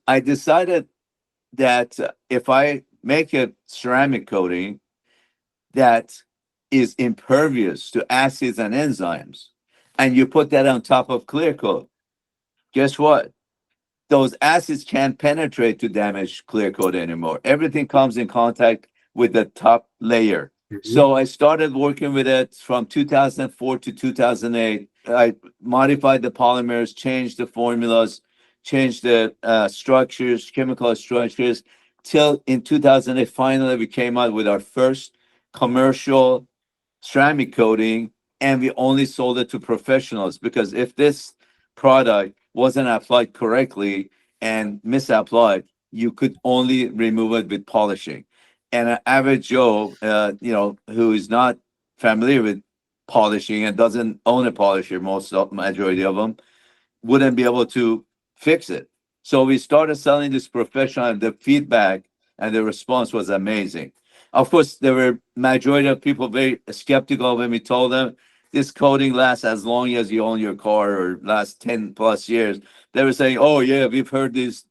I decided that if I make a ceramic coating that is impervious to acids and enzymes, and you put that on top of clear coat, guess what? Those acids can't penetrate to damage clear coat anymore. Everything comes in contact with the top layer. Mhm. So I started working with it from 2004 to 2008. I modified the polymers, changed the formulas, changed the structures, chemical structures, till in 2008, finally we came out with our first commercial ceramic coating, and we only sold it to professionals because if this product wasn't applied correctly and misapplied, you could only remove it with polishing. And an average Joe, who is not familiar with polishing and doesn't own a polisher, majority of them wouldn't be able to fix it. So we started selling this professional, and the feedback and the response was amazing. Of course, there were majority of people very skeptical when we told them this coating lasts as long as you own your car or lasts 10 plus years. They were saying, oh yeah, we've heard these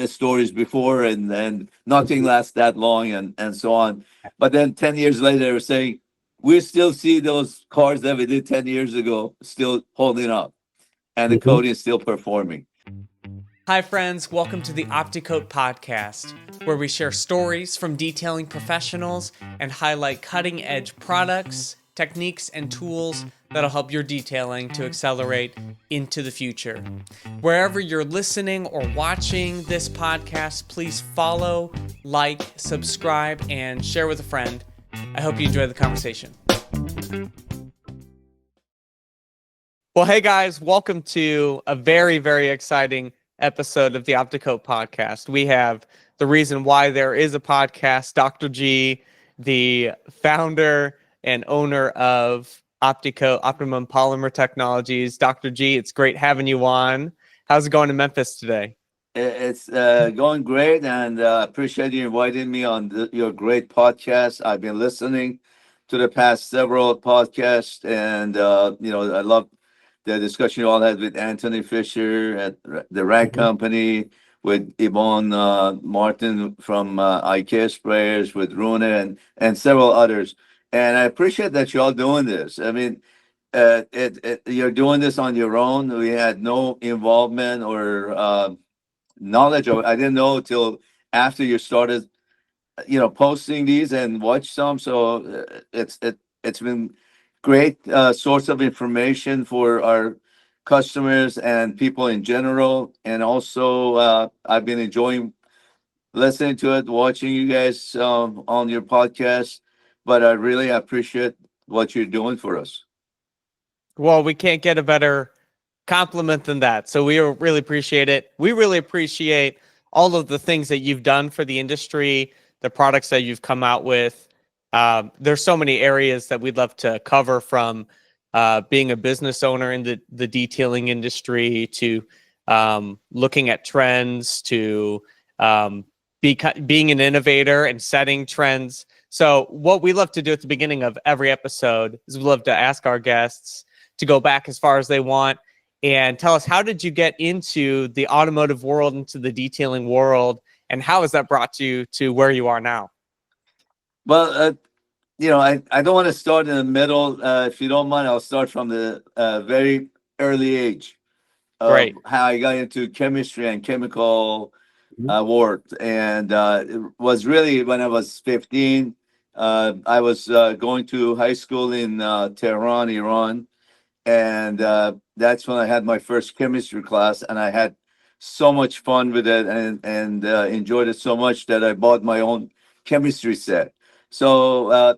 stories before, and nothing lasts that long, and so on. But then 10 years later, they were saying, we still see those cars that we did 10 years ago still holding up, and the Mhm. code is still performing. Hi, friends. Welcome to the Opti-Coat podcast, where we share stories from detailing professionals and highlight cutting edge products, techniques, and tools that'll help your detailing to accelerate into the future. Wherever you're listening or watching this podcast, please follow, like, subscribe, and share with a friend. I hope you enjoy the conversation. Well, hey guys, welcome to a very, very exciting episode of the Opti-Coat podcast. We have the reason why there is a podcast, Dr. G, the founder and owner of Opti-Coat, Optimum Polymer Technologies. Dr. G, it's great having you on. How's it going in Memphis today? It's going great, and appreciate you inviting me on your great podcast. I've been listening to the past several podcasts, and I love the discussion you all had with Anthony Fisher at the Rag Mhm. Company, with Yvonne Martin from IKEA Sprayers, with Rune, and several others. And I appreciate that you all doing this. I mean, you're doing this on your own. We had no involvement or knowledge of it. I didn't know till after you started, posting these and watch some. So it's been great source of information for our customers and people in general. And also, I've been enjoying listening to it, watching you guys on your podcast. But I really appreciate what you're doing for us. Well, we can't get a better compliment than that. So we really appreciate it. We really appreciate all of the things that you've done for the industry, the products that you've come out with. There's so many areas that we'd love to cover, from being a business owner in the detailing industry to looking at trends to um, being an innovator and setting trends. So what we love to do at the beginning of every episode is we love to ask our guests to go back as far as they want and tell us, how did you get into the automotive world, into the detailing world, and how has that brought you to where you are now? Well, I don't want to start in the middle. If you don't mind, I'll start from the very early age of Great. how I got into chemistry and chemical Mhm. work. And it was really when I was 15. I was going to high school in Tehran, Iran. And that's when I had my first chemistry class. And I had so much fun with it, and enjoyed it so much that I bought my own chemistry set. So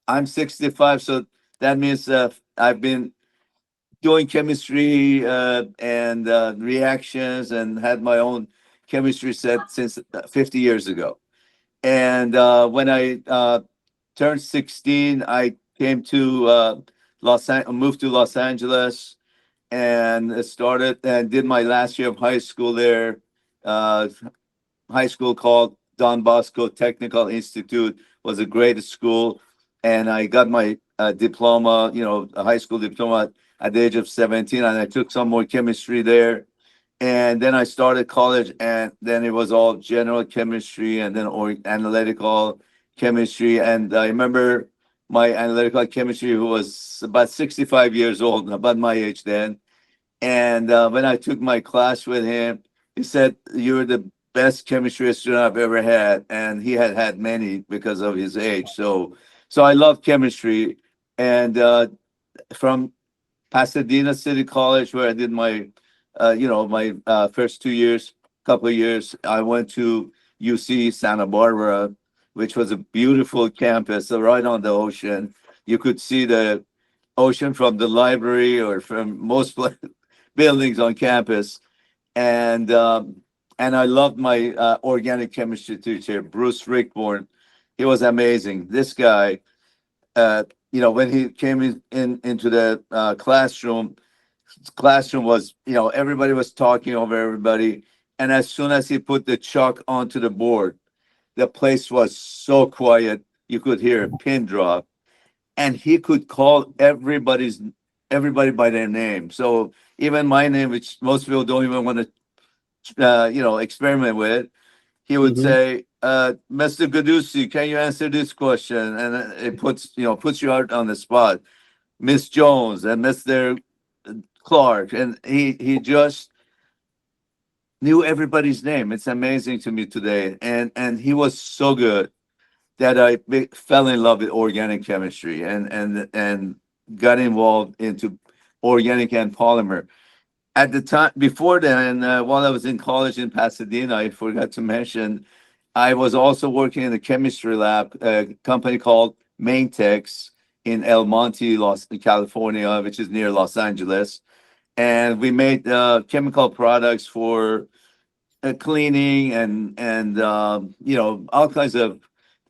I'm 65. So that means I've been doing chemistry and reactions, and had my own chemistry set since 50 years ago. And when I turned 16, I came to moved to Los Angeles, and started and did my last year of high school there. Uh, High school called Don Bosco Technical Institute, was a great school, and I got my diploma, a high school diploma at the age of 17, and I took some more chemistry there. And then I started college, and then it was all general chemistry, and then or analytical chemistry. And I remember my analytical chemistry, who was about 65 years old, about my age then. And when I took my class with him, he said, "You're the best chemistry student I've ever had," and he had had many because of his age. So I love chemistry, and from Pasadena City College, where I did my, my first 2 years, couple of years. I went to UC Santa Barbara, which was a beautiful campus, right on the ocean. You could see the ocean from the library or from most buildings on campus, and I loved my organic chemistry teacher, Bruce Rickborn. He was amazing. This guy, when he came into the classroom was, everybody was talking over everybody. And as soon as he put the chalk onto the board, the place was so quiet. You could hear a pin drop. And he could call everybody by their name. So even my name, which most people don't even want to, experiment with, he would Mm-hmm. say, Mr. Ghodoussi, can you answer this question? And it puts you out on the spot. Miss Jones and Mr. Clark, and he just knew everybody's name. It's amazing to me today, and he was so good that fell in love with organic chemistry and got involved into organic and polymer. At the time before then, while I was in college in Pasadena, I forgot to mention, I was also working in a chemistry lab, a company called Maintex in El Monte, California, which is near Los Angeles. And we made chemical products for cleaning and all kinds of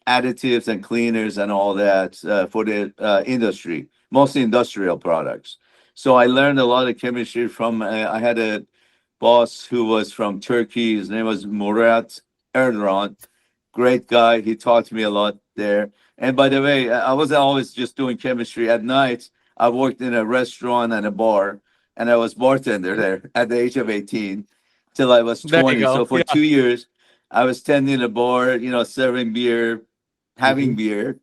additives and cleaners and all that for the industry, mostly industrial products. So I learned a lot of chemistry from. I had a boss who was from Turkey. His name was Murat Erdogan. Great guy. He taught me a lot there. And by the way, I wasn't always just doing chemistry. At night, I worked in a restaurant and a bar, and I was bartender there at the age of 18 till I was There you 20. So go. for Yeah. 2 years, I was tending a bar, serving beer, Mm-hmm. having beer,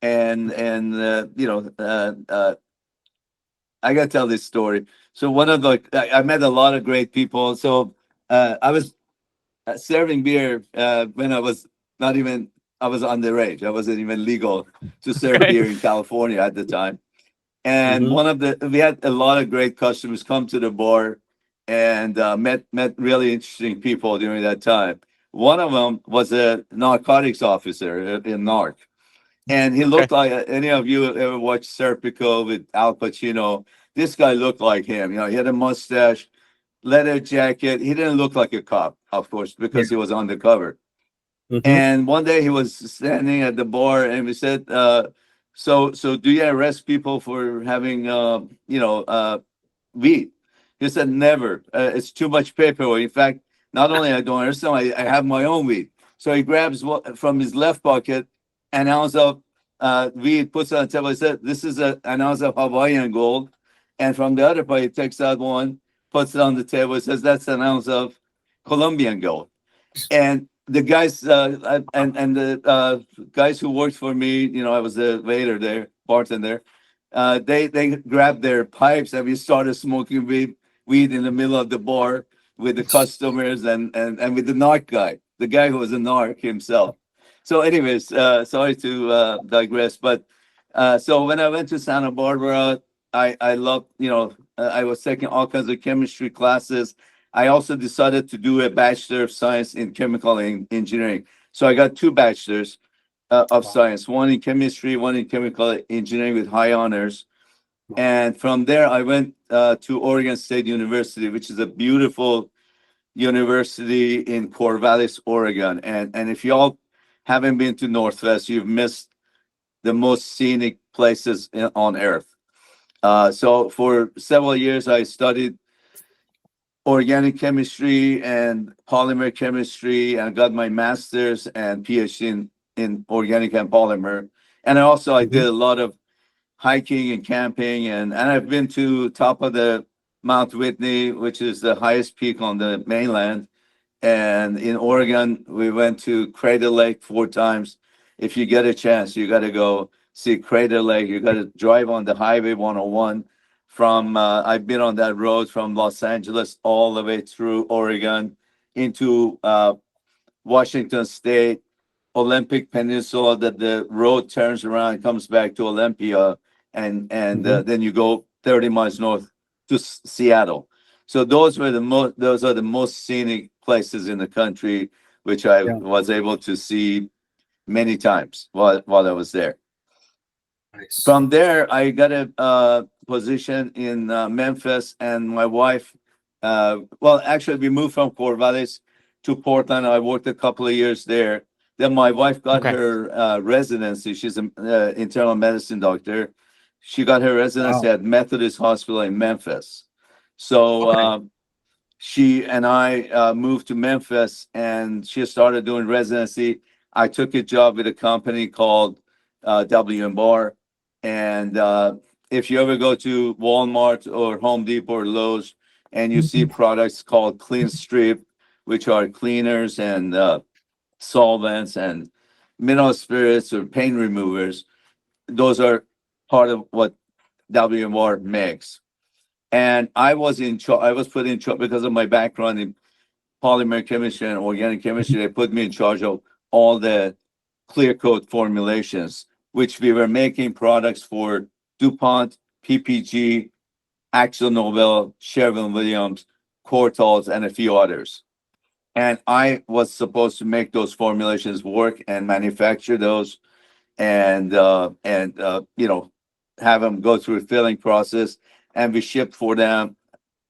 and I gotta tell this story. So one of the I met a lot of great people. So I was serving beer when I was not even I was underage. I wasn't even legal to serve Right. beer in California at the time. And Mm-hmm. we had a lot of great customers come to the bar, and met really interesting people during that time. One of them was a narcotics officer in NARC, and he Okay. looked like any of you ever watched Serpico with Al Pacino. This guy looked like him. He had a mustache, leather jacket. He didn't look like a cop, of course, Yeah. because he was undercover. Mm-hmm. And one day he was standing at the bar, and we said, "So do you arrest people for having, weed?" He said, "Never. It's too much paperwork. In fact, not only I don't arrest them, I have my own weed." So he grabs from his left pocket an ounce of weed, puts it on the table. He said, "This is an ounce of Hawaiian gold," and from the other part, he takes out one, puts it on the table. He says, "That's an ounce of Colombian gold." And the guys and the guys who worked for me, I was the waiter there, bartender. They grabbed their pipes, and we started smoking weed in the middle of the bar with the customers and with the narc guy, the guy who was a narc himself. So, anyways, sorry to digress, but so when I went to Santa Barbara, I loved, I was taking all kinds of chemistry classes. I also decided to do a Bachelor of Science in Chemical Engineering. So I got two bachelors of Wow. science, one in chemistry, one in chemical engineering with high honors. And from there, I went to Oregon State University, which is a beautiful university in Corvallis, Oregon. And if y'all haven't been to Northwest, you've missed the most scenic places on earth. So for several years, I studied organic chemistry and polymer chemistry, and got my master's and PhD in organic and polymer. And I Mm-hmm. did a lot of hiking and camping, and I've been to top of the Mount Whitney, which is the highest peak on the mainland. And in Oregon, we went to Crater Lake 4 times. If you get a chance, you got to go see Crater Lake. You got to drive on the Highway 101 from, I've been on that road from Los Angeles all the way through Oregon into Washington State, Olympic Peninsula, that the road turns around and comes back to Olympia, and then you go 30 miles north to Seattle. So those are the most scenic places in the country, which I Yeah. was able to see many times while I was there. Nice. From there, I got a position in Memphis, and my wife, well, actually, we moved from Corvallis to Portland. I worked a couple of years there. Then my wife got Okay. her residency. She's an internal medicine doctor. She got her residency Wow. at Methodist Hospital in Memphis. So Okay. she and I moved to Memphis, and she started doing residency. I took a job with a company called W&R. And if you ever go to Walmart or Home Depot or Lowe's and you see products called Clean Strip, which are cleaners and solvents and mineral spirits or paint removers, those are part of what W&R makes. And I was in charge. I was put in charge because of my background in polymer chemistry and organic chemistry. They put me in charge of all the clear coat formulations, which we were making products for DuPont, PPG, Axel Nobel, Sherwin-Williams, Cortals, and a few others. And I was supposed to make those formulations work and manufacture those, and have them go through a filling process, and we ship for them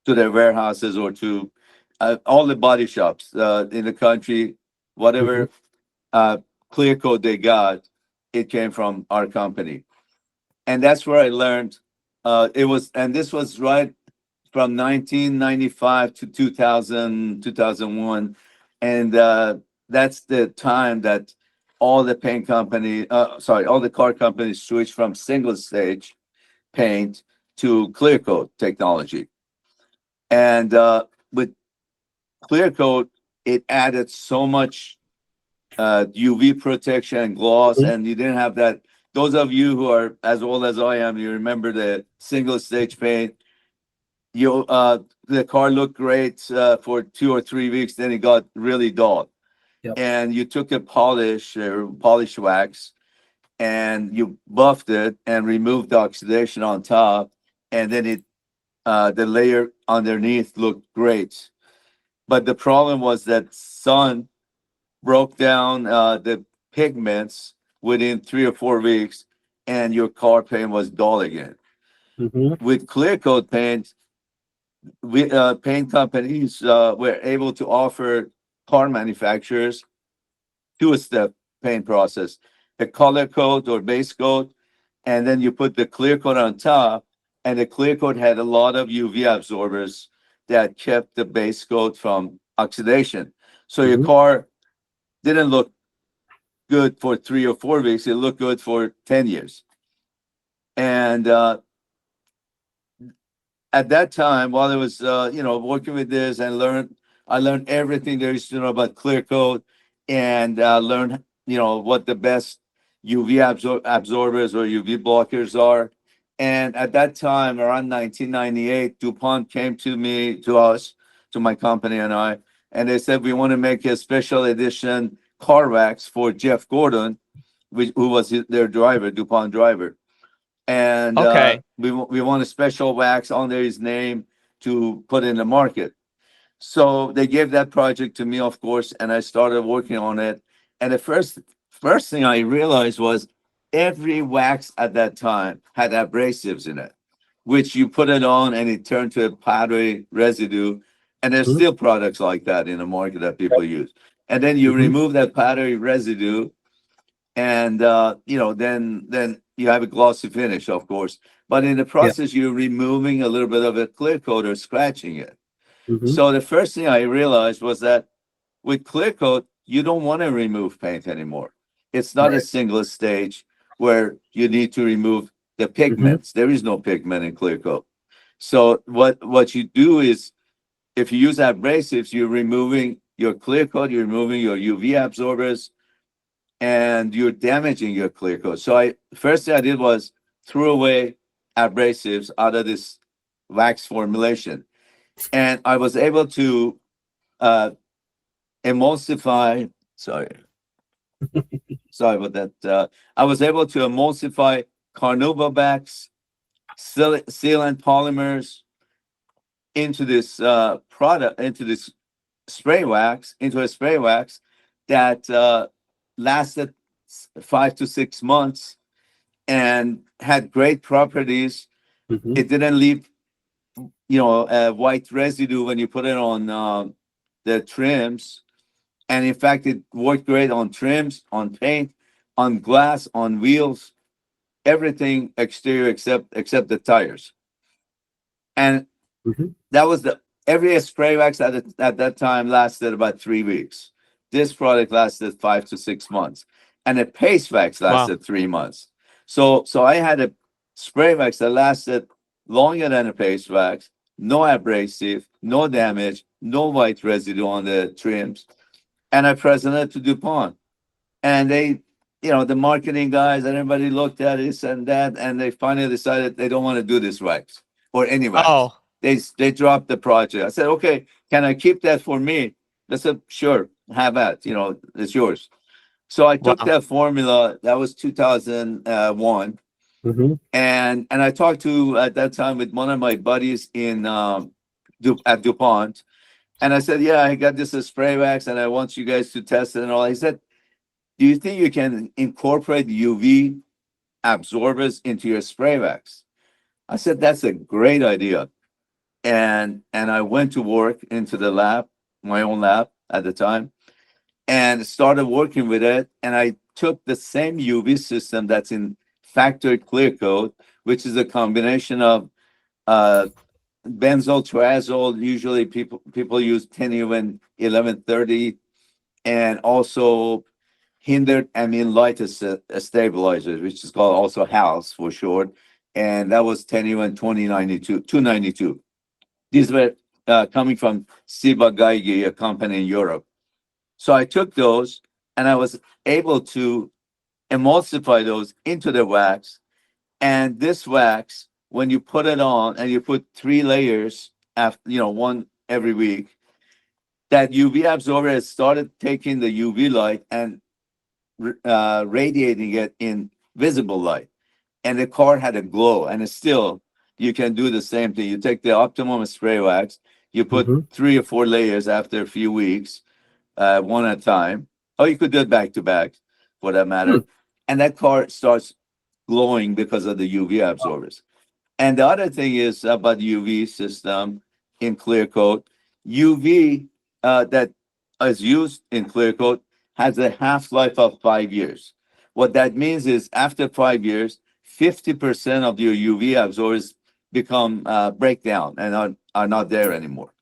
to their warehouses or to all the body shops in the country. Whatever uh, clear coat they got, it came from our company. And that's where I learned and this was right from 1995 to 2000, 2001. And that's the time that all the car companies switched from single stage paint to clear coat technology. And with clear coat, it added so much UV protection and gloss, and you didn't have that. Those of you who are as old as I am, you remember the single stage paint. The car looked great for 2 or 3 weeks, then it got really dull. Yep. And you took a polish wax, and you buffed it and removed the oxidation on top, and then the layer underneath looked great. But the problem was that sun broke down the pigments within 3 or 4 weeks, and your car paint was dull again. With clear coat paint, paint companies were able to offer car manufacturers two-step paint process: a color coat or base coat, and then you put the clear coat on top. And the clear coat had a lot of UV absorbers that kept the base coat from oxidation. So your car didn't look good for 3 or 4 weeks. It looked good for 10 years. And at that time, while I was, working with this and I learned everything there is to know about clear coat, and learned, what the best UV absorbers or UV blockers are. And at that time, around 1998, DuPont came to my company and I, and they said, we want to make a special edition car wax for Jeff Gordon, who was their driver, DuPont driver. And Okay. we want a special wax under his name to put in the market. So they gave that project to me, of course, and I started working on it. And the first thing I realized was every wax at that time had abrasives in it, which you put it on and it turned to a powdery residue. And there's still products like that in the market that people use. And then you remove that powdery residue, and then you have a glossy finish, of course. But in the process, you're removing a little bit of a clear coat or scratching it. So the first thing I realized was that with clear coat, you don't want to remove paint anymore. It's not a single stage where you need to remove the pigments. There is no pigment in clear coat. So what you do is, if you use abrasives, you're removing your clear coat, you're removing your UV absorbers, and you're damaging your clear coat. So I first thing I did was threw away abrasives out of this wax formulation, and I was able to uh, emulsify. Sorry about that. I was able to emulsify carnauba sealant polymers into this product, into this spray wax, into a spray wax that lasted 5 to 6 months and had great properties. Mm-hmm. It didn't leave, a white residue when you put it on the trims. And in fact, it worked great on trims, on paint, on glass, on wheels, everything exterior except the tires. And Mm-hmm. that was the every spray wax at that time lasted about 3 weeks. This product lasted 5 to 6 months, and a paste wax Wow. lasted 3 months. So I had a spray wax that lasted longer than a paste wax, no abrasive, no damage, no white residue on the trims, and I presented it to DuPont, and they, the marketing guys and everybody looked at this and that, and they finally decided they don't want to do this wax or any wax. Oh, They dropped the project. I said, okay, can I keep that for me? They said, sure, have that. It's yours. So I took wow. that formula. That was 2001, Mm-hmm. and I talked to at that time with one of my buddies in at DuPont, and I said, yeah, I got this spray wax, and I want you guys to test it and all. He said, do you think you can incorporate UV absorbers into your spray wax? I said, that's a great idea. And I went to work into the lab, my own lab at the time, and started working with it. And I took the same UV system that's in factory clear coat, which is a combination of uh, benzoyl triazole. Usually people use 10 1130, and also hindered amine lysis stabilizers, which is called also HALS for short. And that was 10 2092, 292. These were coming from Ciba Geigy, a company in Europe. So I took those and I was able to emulsify those into the wax. And this wax, when you put it on and you put 3 layers after, one every week, that UV absorber has started taking the UV light and radiating it in visible light. And the car had a glow. And it's still, you can do the same thing. You take the Optimum spray wax, you put Mm-hmm. 3 or 4 layers after a few weeks, one at a time. Or you could do it back to back, for that Hmm. matter. And that car starts glowing because of the UV absorbers. And the other thing is about the UV system in clear coat. UV that is used in clear coat has a half life of 5 years. What that means is after 5 years, 50% of your UV absorbers become break down and are not there anymore.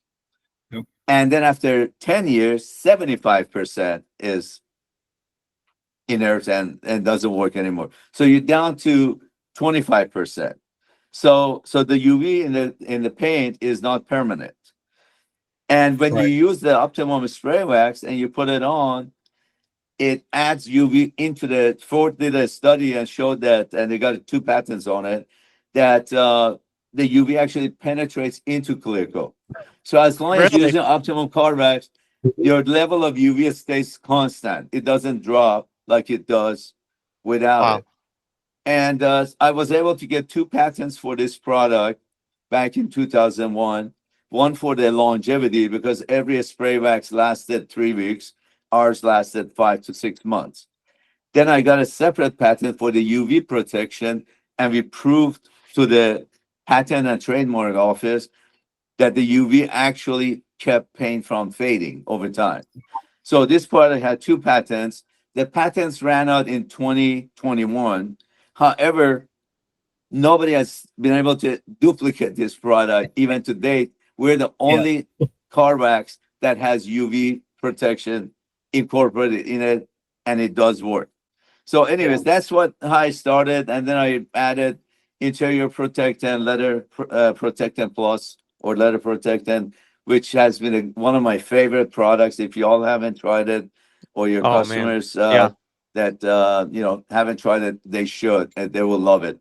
Yep. And then after 10 years, 75% is inert and doesn't work anymore. So you're down to 25%. So the UV in the paint is not permanent. And when you Right. use the Optimum spray wax and you put it on, it adds UV into the Ford did a study and showed that, and they got 2 patents on it, that the UV actually penetrates into clear coat. So as long as you're Really? using Optimum car wax, Mhm. your level of UV stays constant. It doesn't drop like it does without Wow. it. And I was able to get 2 patents for this product back in 2001. One for the longevity, because every spray wax lasted 3 weeks. Ours lasted 5 to 6 months. Then I got a separate patent for the UV protection, and we proved to the Patent and Trademark Office that the UV actually kept paint from fading over time. So this product had 2 patents. The patents ran out in 2021. However, nobody has been able to duplicate this product even to date. We're the Yeah. only car wax that has UV protection incorporated in it, and it does work. So, Yeah. anyways, that's how I started, and then I added interior protectant, protectant plus, or leather protectant, which has been one of my favorite products. If you all haven't tried it, or your Oh man. customers Yeah. that haven't tried it, they should, and they will love it.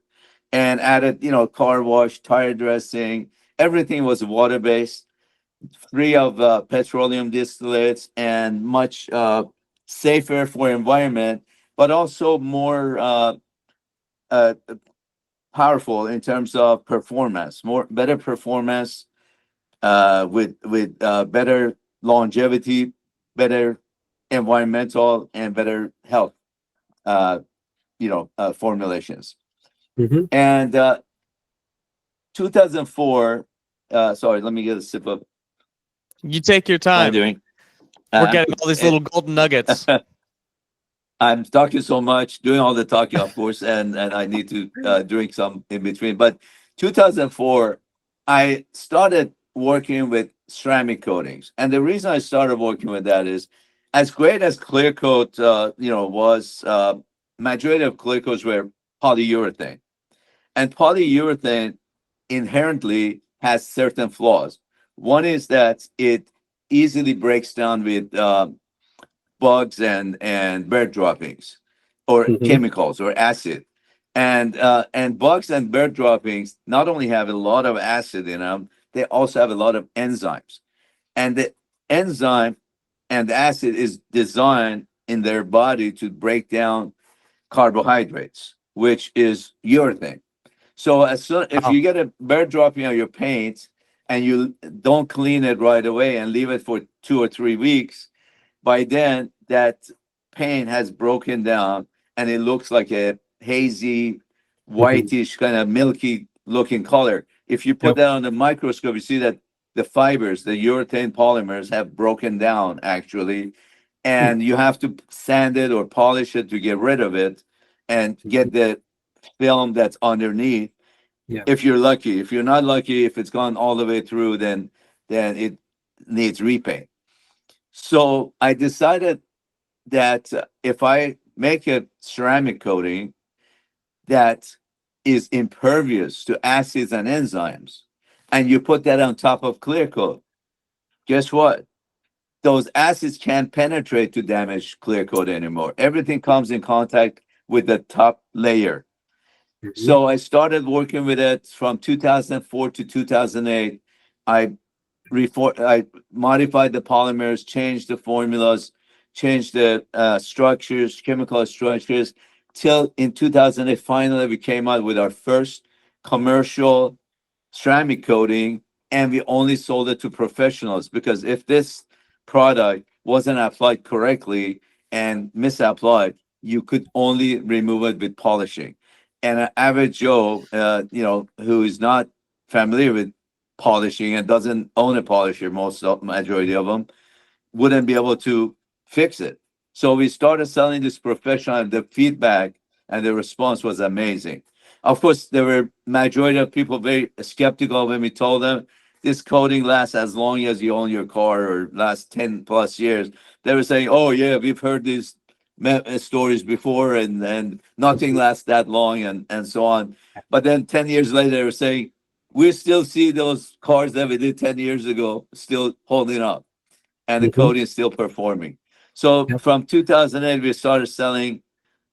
And added, car wash, tire dressing, everything was water based, free of petroleum distillates, and much safer for environment, but also more uh, powerful in terms of performance, more better performance, with better longevity, better environmental, and better health. Uh, formulations. Hmm. And 2004. Sorry, let me get a sip of You take your my time. drink. We're Uh, getting all these I'm, little golden nuggets. I'm talking so much, doing all the talking, of course, and I need to drink some in between. But 2004, I started working with ceramic coatings, and the reason I started working with that is, as great as clear coat, was, majority of clear coats were polyurethane, and polyurethane inherently has certain flaws. One is that it easily breaks down with bugs and bird droppings, or Hmm. chemicals, or acid. And bugs and bird droppings not only have a lot of acid in them, they also have a lot of enzymes. And the enzyme and the acid is designed in their body to break down carbohydrates, which is urethane. So as soon if Wow. you get a bird dropping on your paint and you don't clean it right away and leave it for 2 or 3 weeks, by then that paint has broken down and it looks like a hazy, Hmm. whitish, kind of milky looking color. If you put Yep. that on the microscope, you see that the fibers, the urethane polymers, have broken down actually, and you have to sand it or polish it to get rid of it and Hmm. get the film that's underneath. Yeah. If you're lucky, if you're not lucky, if it's gone all the way through, then it needs repaint. So I decided that if I make a ceramic coating that is impervious to acids and enzymes, and you put that on top of clear coat, guess what? Those acids can't penetrate to damage clear coat anymore. Everything comes in contact with the top layer. Hmm. So I started working with it from 2004 to 2008. I I modified the polymers, changed the formulas, changed the structures, chemical structures, till in 2008, finally we came out with our first commercial ceramic coating, and we only sold it to professionals, because if this product wasn't applied correctly and misapplied, you could only remove it with polishing. And an average Joe, who is not familiar with polishing and doesn't own a polisher, majority of them, wouldn't be able to fix it. So we started selling this professional, and the feedback and the response was amazing. Of course, there were majority of people very skeptical when we told them this coating lasts as long as you own your car, or last 10 plus years. They were saying, oh yeah, we've heard these stories before, and nothing Hmm. lasts that long, and so on. But then 10 years later, they were saying, we still see those cars that we did 10 years ago still holding up, and the Hmm. coating is still performing. So Yep. from 2008, we started selling,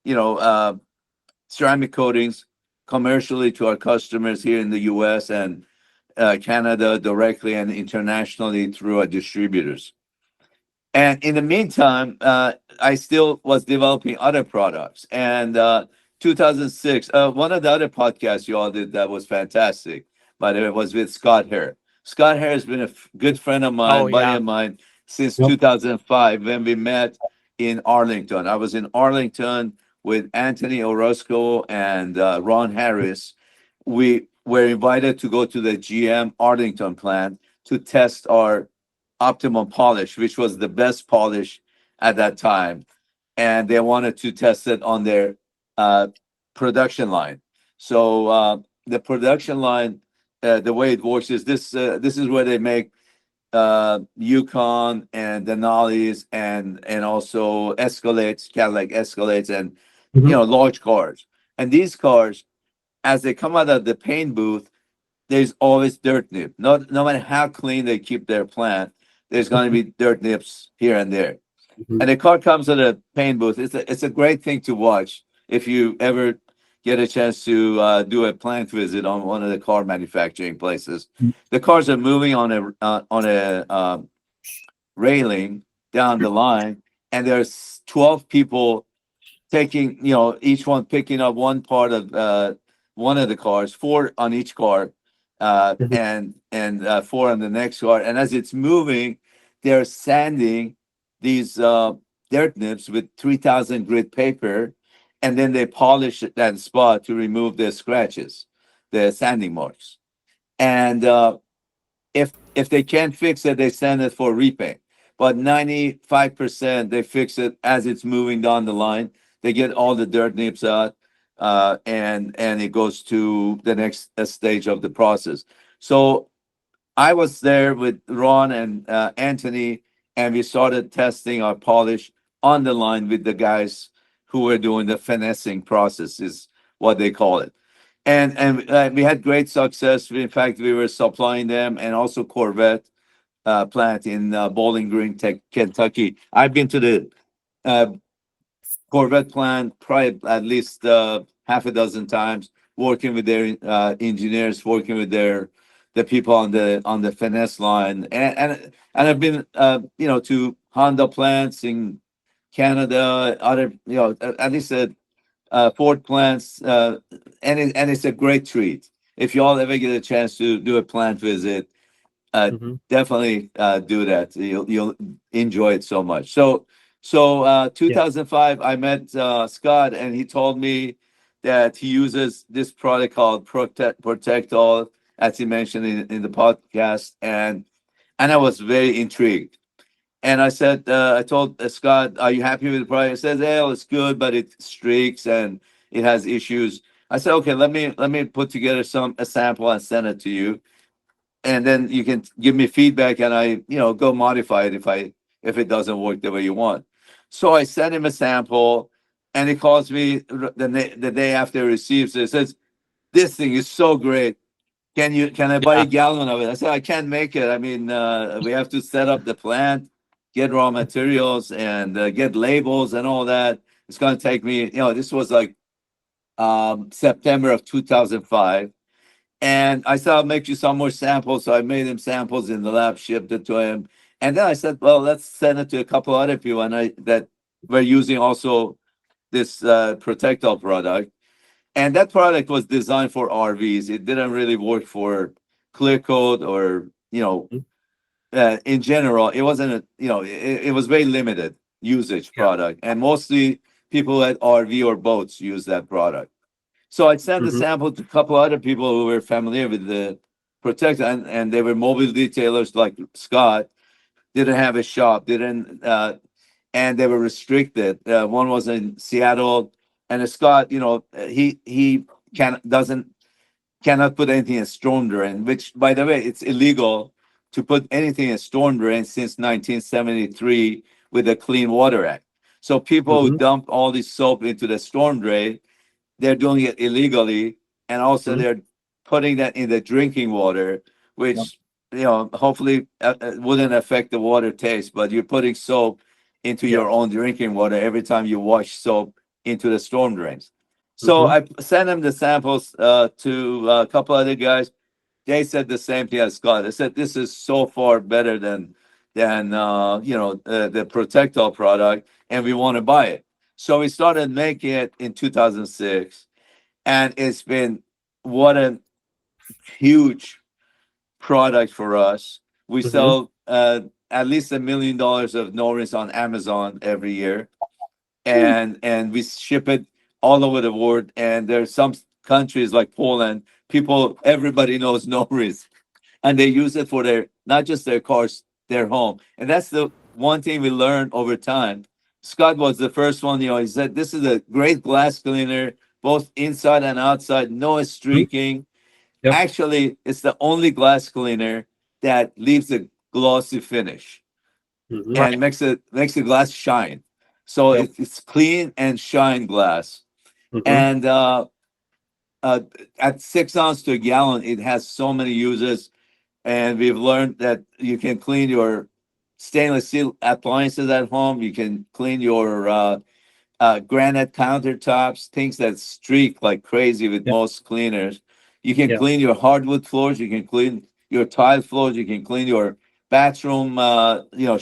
you know, uh, ceramic coatings commercially to our customers here in the U.S. and Canada directly, and internationally through our distributors. And in the meantime, I still was developing other products. And 2006, one of the other podcasts you all did that was fantastic, by the way, was with Scott Hare. Scott Hare has been a good friend of Oh mine, buddy yeah. of mine, since Yep. 2005, when we met in Arlington. I was in Arlington with Anthony Orozco and Ron Harris. We were invited to go to the GM Arlington plant to test our Optimum polish, which was the best polish at that time, and they wanted to test it on their uh, production line. So the production line, the way it works is this: this is where they make Yukon and Denali's, and also Escalades, Cadillac Escalades, and Hmm. large cars. And these cars as they come out of the paint booth, there's always dirt nip. No matter how clean they keep their plant, there's going to be dirt nips here and there. And the car comes to the paint booth. It's a great thing to watch if you ever get a chance to do a plant visit on one of the car manufacturing places. The cars are moving on a railing down the line, and there's 12 people taking, each one picking up one part of one of the cars, four on each car, and four on the next car. And as it's moving, they're sanding these dirt nips with 3,000 grit paper, and then they polish that spot to remove the scratches, the sanding marks. And if they can't fix it, they send it for repaint. But 95% they fix it as it's moving down the line. They get all the dirt nips out, and it goes to the next stage of the process. So I was there with Ron and Anthony, and we started testing our polish on the line with the guys who were doing the finessing process, is what they call it. And we had great success. In fact, we were supplying them, and also Corvette plant in Bowling Green, Kentucky. I've been to the uh, Corvette plant probably at least half a dozen times, working with their engineers, working with the people on the finesse line, and I've been to Honda plants in Canada, other at least Ford plants, and it's a great treat. If you all ever get a chance to do a plant visit, definitely do that. You'll enjoy it so much. So 2005, I met Scott, and he told me that he uses this product called Protect All, as he mentioned in the podcast, and I was very intrigued. And I said, I told Scott, "Are you happy with the product?" He says, "Yeah, it's good, but it streaks and it has issues." I said, "Okay, let me put together a sample and send it to you, and then you can give me feedback, and I go modify it if it doesn't work the way you want." So I sent him a sample, and he calls me the day after he receives it. Says, "This thing is so great. Can I buy a gallon of it?" I said, "I can't make it. I mean, we have to set up the plant, get raw materials, and get labels and all that. It's going to take me, this was like September of 2005. And I said, I'll make you some more samples. So I made him samples in the lab, shipped it to him. And then I said, well, let's send it to a couple other people that were using also this Protectol product. And that product was designed for RVs. It didn't really work for clear coat or, in general. It wasn't it was very limited usage product. And mostly people who had RV or boats use that product. So I sent the sample to a couple other people who were familiar with the Protect, and they were mobile detailers like Scott, didn't have a shop, didn't, and they were restricted. One was in Seattle, and Scott, he cannot put anything in storm drain. Which, by the way, it's illegal to put anything in storm drain since 1973 with the Clean Water Act. So people who dump all this soap into the storm drain, they're doing it illegally, and also they're putting that in the drinking water, which hopefully wouldn't affect the water taste. But you're putting soap into your own drinking water every time you wash soap into the storm drains. So I sent them the samples to a couple other guys. They said the same thing as Scott. They said this is so far better than the Protectol product, and we want to buy it. So we started making it in 2006, and it's been what a huge product for us. We sell at least $1 million of Norris on Amazon every year, and we ship it all over the world. And there's some countries like Poland, everybody knows Norris, and they use it for their not just their cars, their home. And that's the one thing we learned over time. Scott was the first one, he said this is a great glass cleaner, both inside and outside, no streaking. Actually, it's the only glass cleaner that leaves a glossy finish and makes the glass shine. So it's clean and shine glass. And uh, at 6 ounce to a gallon, it has so many uses. And we've learned that you can clean your stainless steel appliances at home. You can clean your granite countertops, things that streak like crazy with Yeah. most cleaners. You can Yeah. clean your hardwood floors. You can clean your tile floors. You can clean your bathroom,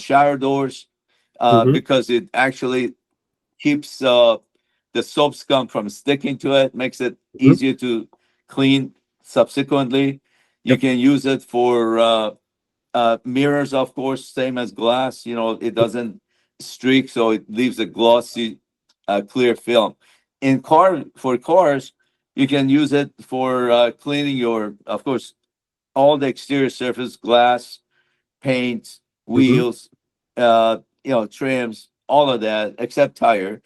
shower doors, Mm-hmm. because it actually keeps the soap scum from sticking to it, makes it Mm-hmm. easier to clean subsequently. You Yep. can use it for mirrors, of course, same as glass. It doesn't streak, so it leaves a glossy, clear film. For cars, you can use it for cleaning of course, all the exterior surface, glass, paint, Mm-hmm. wheels, trims, all of that, except tire.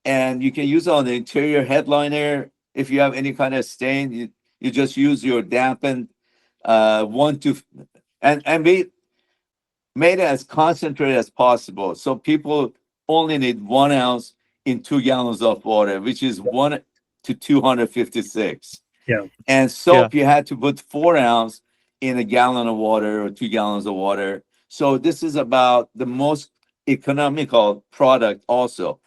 And you can use it on the interior headliner. If you have any kind of stain, you just use your dampened one to, and we made it as concentrated as possible. So people only need 1 ounce in 2 gallons of water, which is 1 to 256. Yeah. And Yeah. soap, you had to put 4 ounce in a gallon of water or 2 gallons of water. So this is about the most economical product also.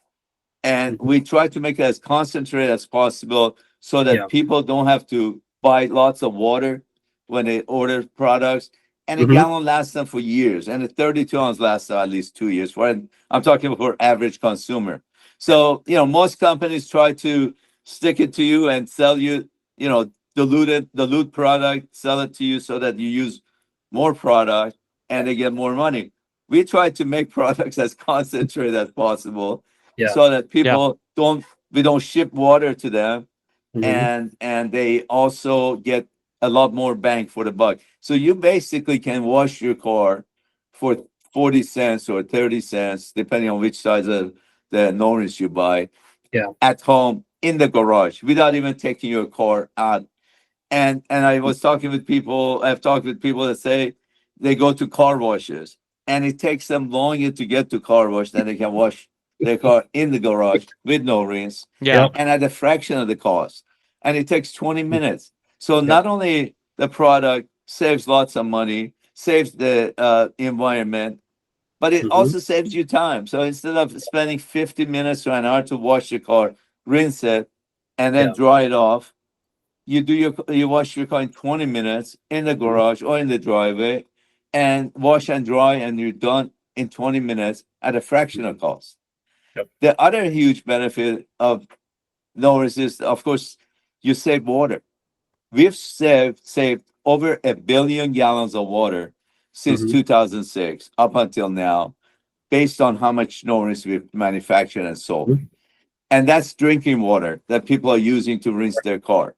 And Mm-hmm. we try to make it as concentrated as possible so that Yeah. people don't have to buy lots of water when they order products. And a Mm-hmm. gallon lasts them for years, and a 32 ounce lasts them at least 2 years. I'm talking for average consumer. Yeah. So most companies try to stick it to you and sell you, dilute product, sell it to you so that you use more product and they get more money. We try to make products as concentrated as possible Yeah. so that Yeah. people we don't ship water to them, Mm-hmm. and they also get a lot more bang for the buck. So you basically can wash your car for 40 cents or 30 cents, depending on which size of the notice you buy, Yeah. at home in the garage without even taking your car out. And I've talked with people that say they go to car washes and it takes them longer to get to car wash than they can wash their car in the garage with no rinse Yeah. Yep. and at a fraction of the cost. And it takes 20 minutes. So Yep. not only the product saves lots of money, saves the environment, but it Mm-hmm. also saves you time. So instead of spending 50 minutes to an hour to wash your car, rinse it, and then Yeah. dry it off, you wash your car in 20 minutes in the Mm-hmm. garage or in the driveway, and wash and dry, and you're done in 20 minutes at a fraction of cost. Yep. The other huge benefit of no resist, of course, you save water. We've saved over 1 billion gallons of water since Mm-hmm. 2006 up until now, based on how much no rinse we've manufactured and sold. Mm-hmm. And that's drinking water that people are using to rinse their car.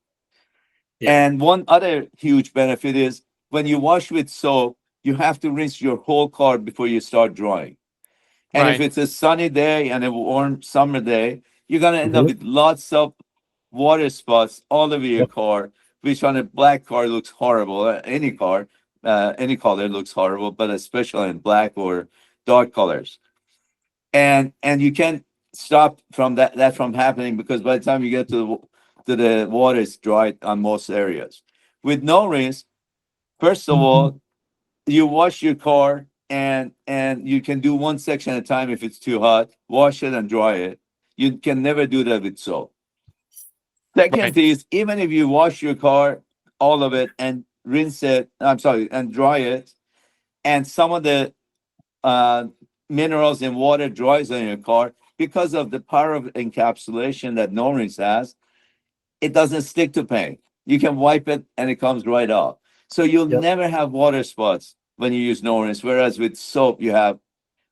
Yeah. And one other huge benefit is when you wash with soap, you have to rinse your whole car before you start drying. And if Right. it's a sunny day and a warm summer day, you're going to end up Mm-hmm. with lots of water spots all over your Yep. car, which on a black car looks horrible. Any car, any color looks horrible, but especially in black or dark colors. And you can't stop from that from happening, because by the time you get to the water, it's dry on most areas. With no rinse, first of all, you wash your car, and you can do one section at a time. If it's too hot, wash it and dry it. You can never do that with soap. Second Right. thing is, even if you wash your car, all of it, and rinse it, I'm sorry, and dry it, and some of the uh, minerals in water dries on your car, because of the power of encapsulation that no rinse has, it doesn't stick to paint. You can wipe it and it comes right off. So you'll Yep. never have water spots when you use no rinse, whereas with soap, you have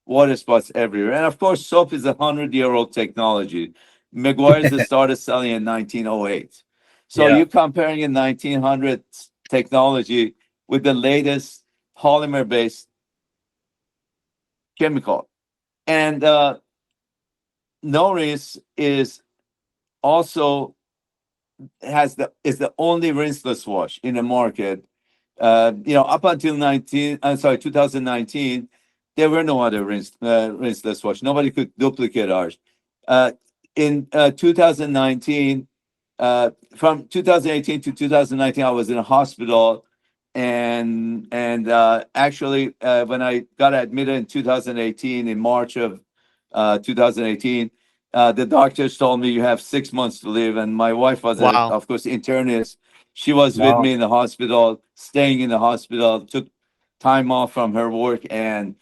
water spots everywhere. And of course, soap is 100-year-old technology. McGuire's has started selling in 1908. So Yeah. you're comparing in 1900s technology with the latest polymer-based chemical. And Noris is also is the only rinseless wash in the market. Up until 2019, there were no other rinseless wash. Nobody could duplicate ours. In 2019, from 2018 to 2019, I was in a hospital, and actually, when I got admitted in 2018, in March of 2018, the doctors told me you have 6 months to live, and my wife was, Wow. of course, internist. She was with Wow. me in the hospital, staying in the hospital, took time off from her work, and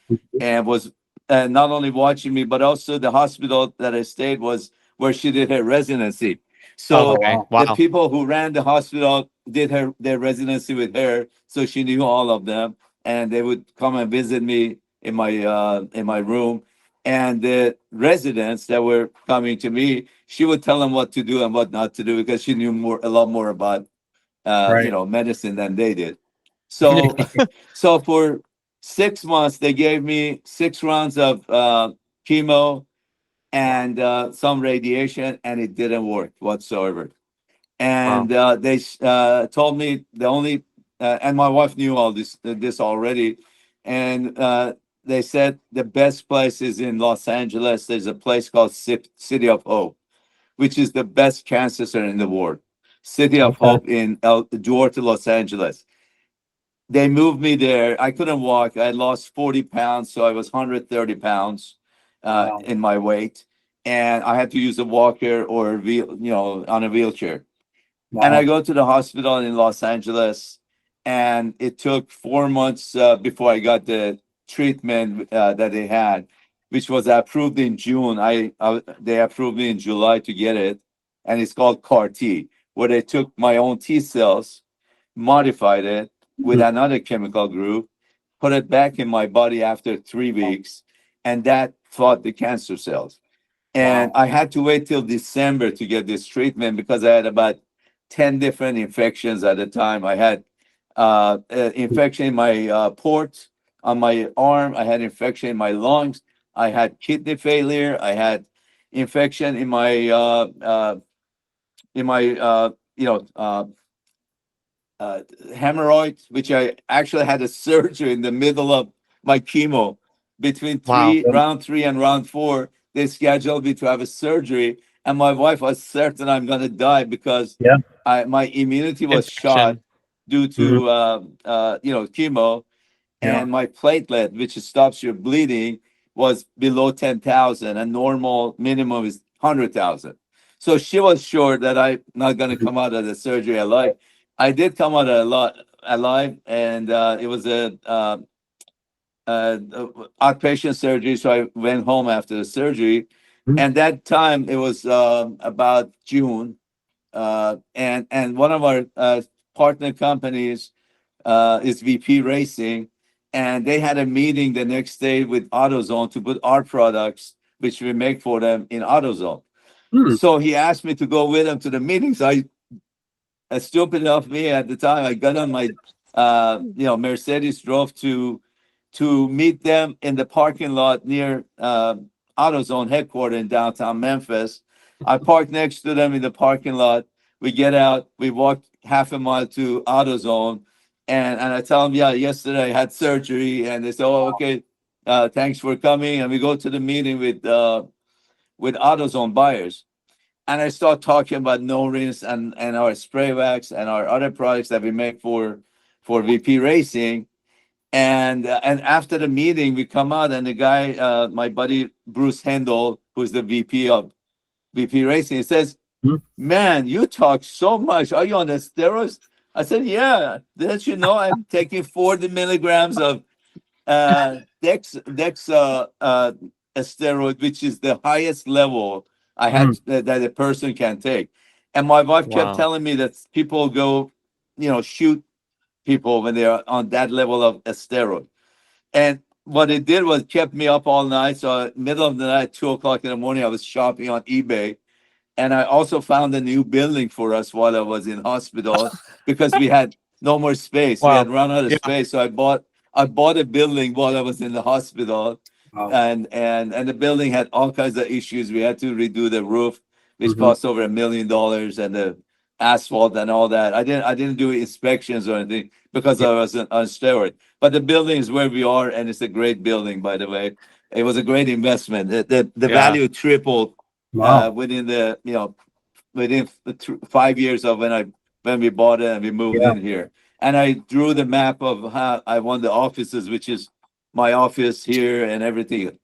was not only watching me, but also the hospital that I stayed was where she did her residency. Oh, So Okay. wow. the Wow. people who ran the hospital did their residency with her, so she knew all of them, and they would come and visit me in my room. And the residents that were coming to me, she would tell them what to do and what not to do because she knew a lot more about Right. medicine than they did. So so for 6 months they gave me 6 rounds of chemo Wow. and some radiation, and it didn't work whatsoever. Wow. And they told me the only and my wife knew all this already, and they said the best place is in Los Angeles. There's a place called City of Hope, which is the best cancer center in the world. City of Okay. Hope in Duarte, Los Angeles. They moved me there. I couldn't walk. I lost 40 pounds, so I was 130 pounds Wow. in my weight, and I had to use a walker or on a wheelchair. And I Wow. go to the hospital in Los Angeles, and it took 4 months before I got the treatment that they had, which was approved in June. They approved me in July to get it, and it's called CAR T, where they took my own T cells, modified it with Mhm. another chemical group, put it back in my body after 3 weeks, and that fought the cancer cells. And Wow. I had to wait till December to get this treatment because I had about 10 different infections at the time. I had infection in my port on my arm. I had infection in my lungs. I had kidney failure. I had infection in my hemorrhoids, which I actually had a surgery in the middle of my chemo. Between Wow. round three and round four, they scheduled me to have a surgery, and my wife was certain I'm going to die because Yeah. my immunity was shot Infection. due Mhm. to chemo, Yeah. and my platelet, which stops your bleeding, was below 10,000, and normal minimum is 100,000. So she was sure that I'm not going to Mhm. come out of the surgery alive. I did come out a lot alive, and it was uh, outpatient surgery. So I went home after the surgery, Mhm. and that time it was about June, and one of our partner companies is VP Racing, and they had a meeting the next day with AutoZone to put our products, which we make for them, in AutoZone. Hmm. So he asked me to go with him to the meeting. So as stupid enough me at the time, I got on my Mercedes, drove to meet them in the parking lot near AutoZone headquarters in downtown Memphis. I parked next to them in the parking lot. We get out, we walk half a mile to AutoZone, and I tell them, yeah, yesterday I had surgery, and they say, oh, okay, thanks for coming, and we go to the meeting with AutoZone buyers, and I start talking about no rinse and our spray wax and our other products that we make for VP Racing. And after the meeting, we come out, and the guy, my buddy Bruce Hendel, who's the VP of VP Racing, he says, Mhm. "Man, you talk so much. Are you on the steroids?" I said, "Yeah. Didn't you know I'm taking 40 milligrams of a steroid, which is the highest level I Mhm. had that a person can take." And my wife kept Wow. telling me that people go, shoot people when they are on that level of a steroid. And what it did was kept me up all night. So middle of the night, 2 o'clock in the morning, I was shopping on eBay, and I also found a new building for us while I was in hospital because we had no more space. We had Wow. run out of Yeah. space. So I bought a building while I was in the hospital, Wow. and the building had all kinds of issues. We had to redo the roof, which Mhm. cost over $1 million, and the asphalt and all that. I didn't do inspections or anything because Yeah. I was on steroid. But the building is where we are, and it's a great building, by the way. It was a great investment. The Yeah. value tripled Wow. within the within 5 years of when we bought it and we moved in here. And I drew the map of how I want the offices, which is my office here and everything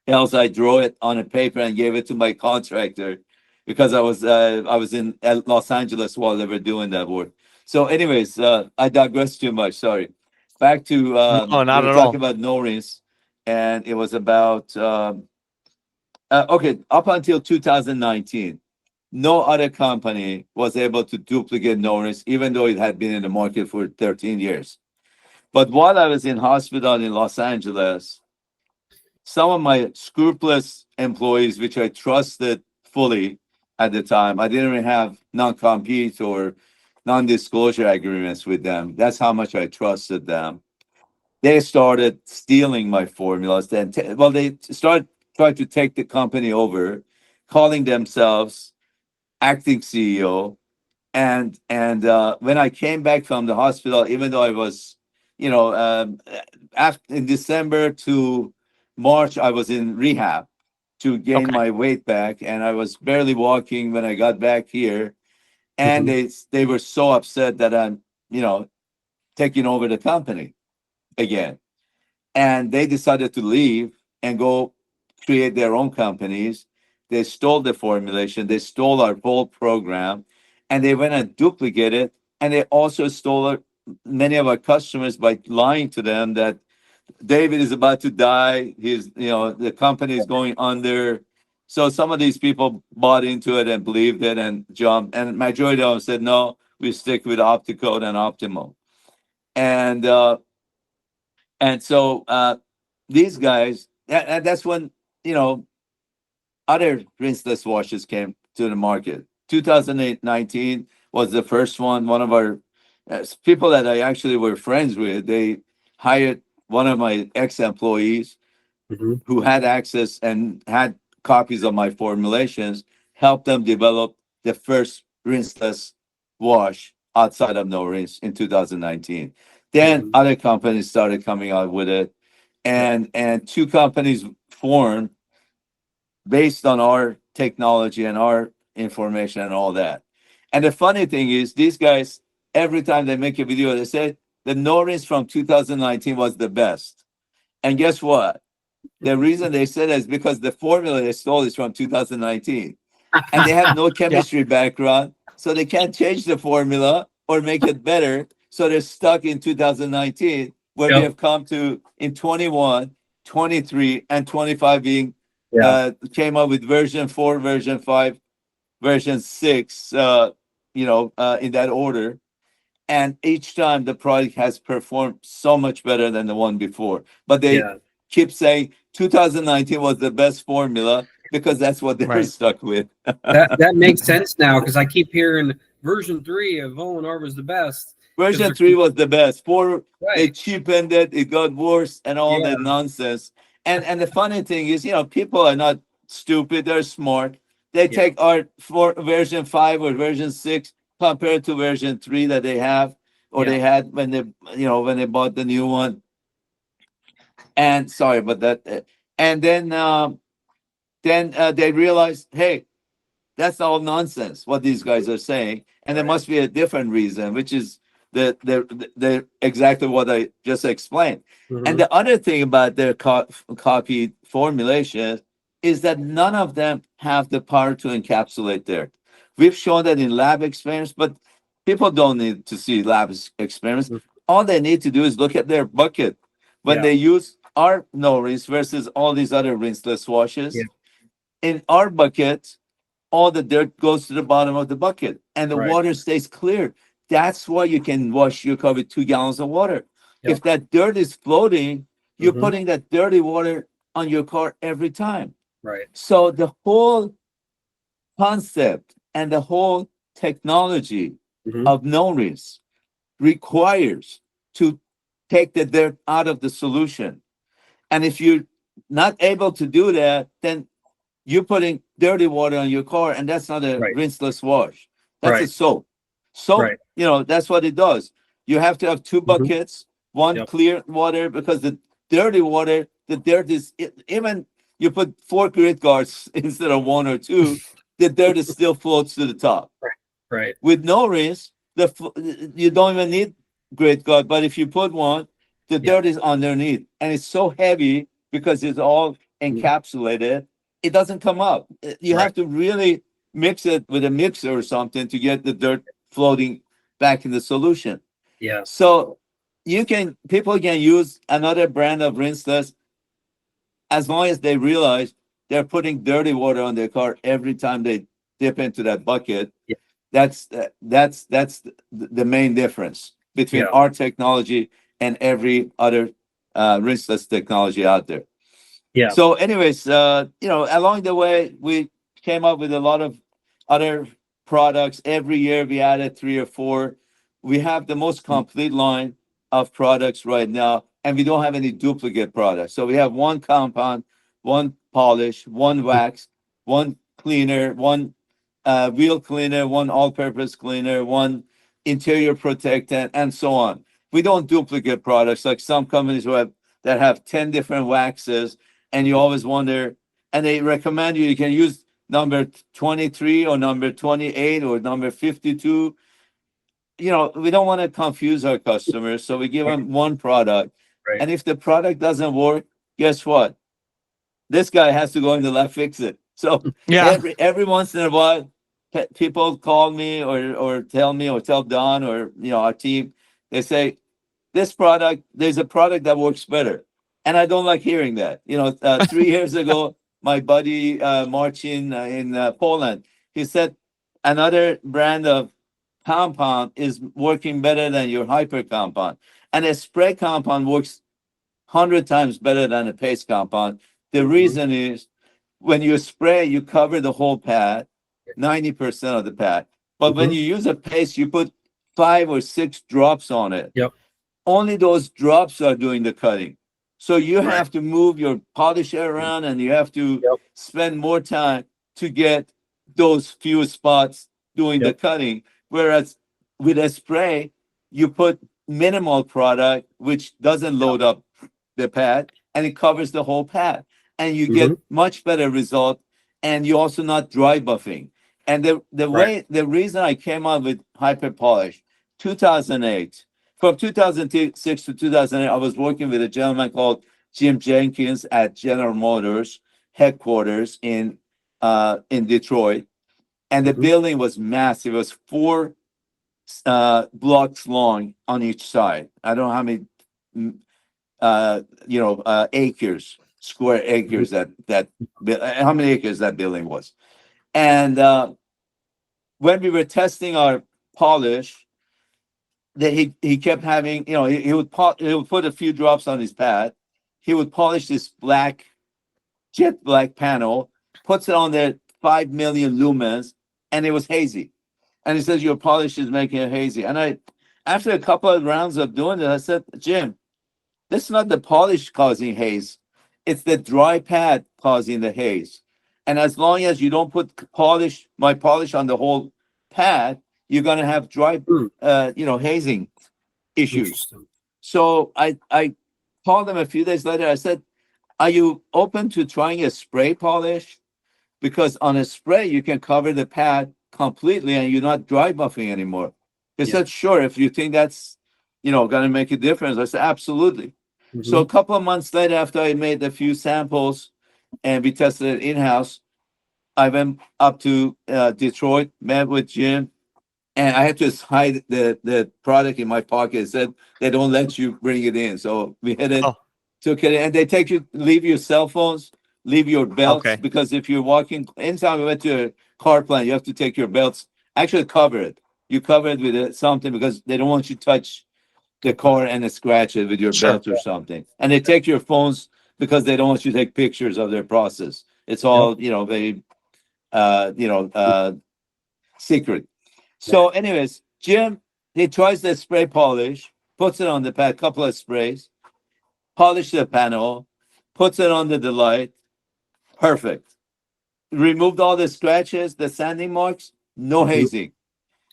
else. I drew it on a paper and gave it to my contractor because I was in Los Angeles while they were doing that work. So, anyways, I digress too much. Sorry. Back to No, we not were at talking all. about no-rinse, and it was about okay, up until 2019. No other company was able to duplicate no-rinse, even though it had been in the market for 13 years. But while I was in hospital in Los Angeles, some of my scrupulous employees, which I trusted fully at the time, I didn't even have non-compete or non-disclosure agreements with them. That's how much I trusted them. They started stealing my formulas. Then, they started trying to take the company over, calling themselves acting CEO. And when I came back from the hospital, even though I was, you know, after in December to March, I was in rehab to gain Okay. my weight back, and I was barely walking when I got back here. And they were so upset that I'm, taking over the company again, and they decided to leave and go create their own companies. They stole the formulation, they stole our whole program, and they went and duplicated. And they also stole many of our customers by lying to them that David is about to die. The company is going under. So some of these people bought into it and believed it and jumped. And majority of them said, no, we stick with Opti-Coat and Optimum. And so these guys, and that's when, other rinseless washes came to the market. 2019 was the first one. One of our people that I actually were friends with, they hired one of my ex-employees who had access and had copies of my formulations, helped them develop the first rinseless wash outside of no rinse in 2019. Then other companies started coming out with it, and two companies formed based on our technology and our information and all that. And the funny thing is, these guys, every time they make a video, they say the no-rinse from 2019 was the best. And guess what? The reason they said that is because the formula they stole is from 2019. And they have no Yeah. chemistry background, so they can't change the formula or make it better. So they're stuck in 2019, where we have come to in 21, 23, and 25 being came up with version 4, version 5, version 6, in that order. And each time the product has performed so much better than the one before. But they keep saying 2019 was the best formula because that's what they're Right. stuck with. That makes sense now because I keep hearing version 3 of O&R was the best. Version 3 was the best. 4, they Right. cheapened it, it got worse, and all that nonsense. And the funny thing is, people are not stupid, they're smart. They take our version 5 or version 6 compared to version 3 that they have or they had when they bought the new one. And sorry about that. And then they realized, hey, that's all nonsense what these guys are saying, and there must be a different reason, which is the exactly what I just explained. And the other thing about their copied formulation is that none of them have the power to encapsulate dirt. We've shown that in lab experiments, but people don't need to see lab experiments. All they need to do is look at their bucket when they use our no rinse versus all these other rinseless washes. In our bucket, all the dirt goes to the bottom of the bucket and the water stays clear. That's why you can wash your car with 2 gallons of water. If that dirt is floating, you're putting that dirty water on your car every time. Right. So the whole concept and the whole technology of no rinse requires to take the dirt out of the solution. And if you're not able to do that, then you're putting dirty water on your car, and that's not a rinseless wash. That's a soap. Soap, that's what it does. You have to have 2 buckets, one clear water, because the dirty water, the dirt is even you put 4 grit guards instead of 1 or 2, the dirt is still floats to the top. Right. With no rinse, you don't even need great God, but if you put one, the Yeah. dirt is underneath, and it's so heavy because it's all encapsulated. It doesn't come up. You have to really mix it with a mixer or something to get the dirt floating back in the solution. Yes. So people can use another brand of rinseless as long as they realize they're putting dirty water on their car every time they dip into that bucket. Yeah. That's the main difference between Yeah. our technology and every other rinseless technology out there. Yeah. So, anyways, along the way, we came up with a lot of other products. Every year, we added 3 or 4. We have the most complete line of products right now, and we don't have any duplicate products. So we have one compound, one polish, one wax, one cleaner, one wheel cleaner, one all-purpose cleaner, one interior protectant, and so on. We don't duplicate products like some companies that have 10 different waxes, and you always wonder, and they recommend you can use number 23 or number 28 or number 52. We don't want to confuse our customers, so we give them one product. Right. And if the product doesn't work, guess what? This guy has to go in the lab fix it. So Yeah. every once in a while, people call me or tell me or tell Don or our team. They say there's a product that works better, and I don't like hearing that. 3 years ago, my buddy Marcin in Poland, he said another brand of compound is working better than your hyper compound, and a spray compound works 100 times better than a paste compound. The reason is when you spray, you cover the whole pad, 90% of the pad. But when you use a paste, you put 5 or 6 drops on it. Yep. Only those drops are doing the cutting. So you Right. have to move your polisher around, and you have to Yep. spend more time to get those few spots doing the Yep. cutting. Whereas with a spray, you put minimal product, which doesn't load up the pad, and it covers the whole pad, and you get much better result, and you're also not dry buffing. And the reason I came out with hyper polish 2008, from 2006 to 2008, I was working with a gentleman called Jim Jenkins at General Motors headquarters in Detroit, and the building was massive. It was 4 blocks long on each side. I don't know how many acres, square acres how many acres that building was. And when we were testing our polish, that he kept having, he would put a few drops on his pad. He would polish this jet black panel, puts it on there 5 million lumens, and it was hazy. And he says, your polish is making it hazy. And after a couple of rounds of doing it, I said, Jim, this is not the polish causing haze. It's the dry pad causing the haze. And as long as you don't put my polish on the whole pad, you're going to have dry, hazing issues. So I called them a few days later. I said, are you open to trying a spray polish? Because on a spray, you can cover the pad completely and you're not dry buffing anymore. He said, sure, if you think that's, going to make a difference. I said, absolutely. So a couple of months later, after I made a few samples and we tested it in-house, I went up to Detroit, met with Jim, and I had to hide the product in my pocket. It said they don't let you bring it in. So we hit it, took it, and they leave your cell phones, leave your belts, Okay. because if you're walking, anytime we went to a car plant, you have to take your belts, actually cover it. You cover it with something because they don't want you to touch the car and scratch it with your belt or something. And they take your phones because they don't want you to take pictures of their process. It's all, very, secret. So anyways, Jim, he tries the spray polish, puts it on the pad, couple of sprays, polish the panel, puts it under the light. Perfect. Removed all the scratches, the sanding marks, no hazing.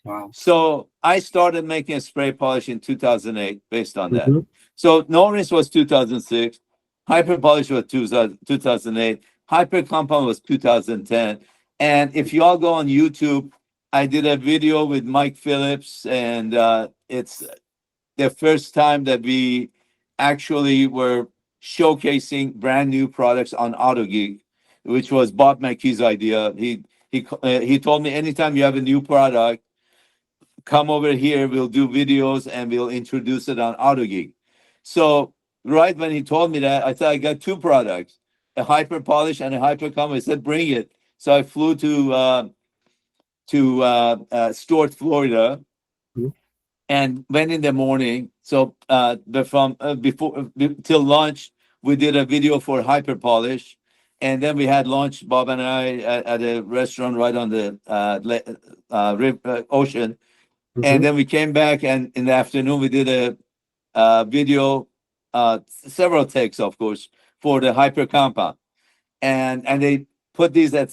Wow. So I started making a spray polish in 2008 based on that. So Norris was 2006, Hyper Polish was 2008, Hyper Compound was 2010, And if you all go on YouTube, I did a video with Mike Phillips, and it's the first time that we actually were showcasing brand new products on AutoGeek, which was Bob McKee's idea. He told me anytime you have a new product, come over here. We'll do videos and we'll introduce it on AutoGeek. So right when he told me that, I thought I got two products, a hyper polish and a hyper comb. I said, bring it. So I flew to Stuart, Florida, Mhm. and went in the morning. So till lunch, we did a video for hyper polish, and then we had lunch, Bob and I, at a restaurant right on the ocean. And Mhm. then we came back, and in the afternoon we did a video, several takes, of course, for the hyper compound, and they put these at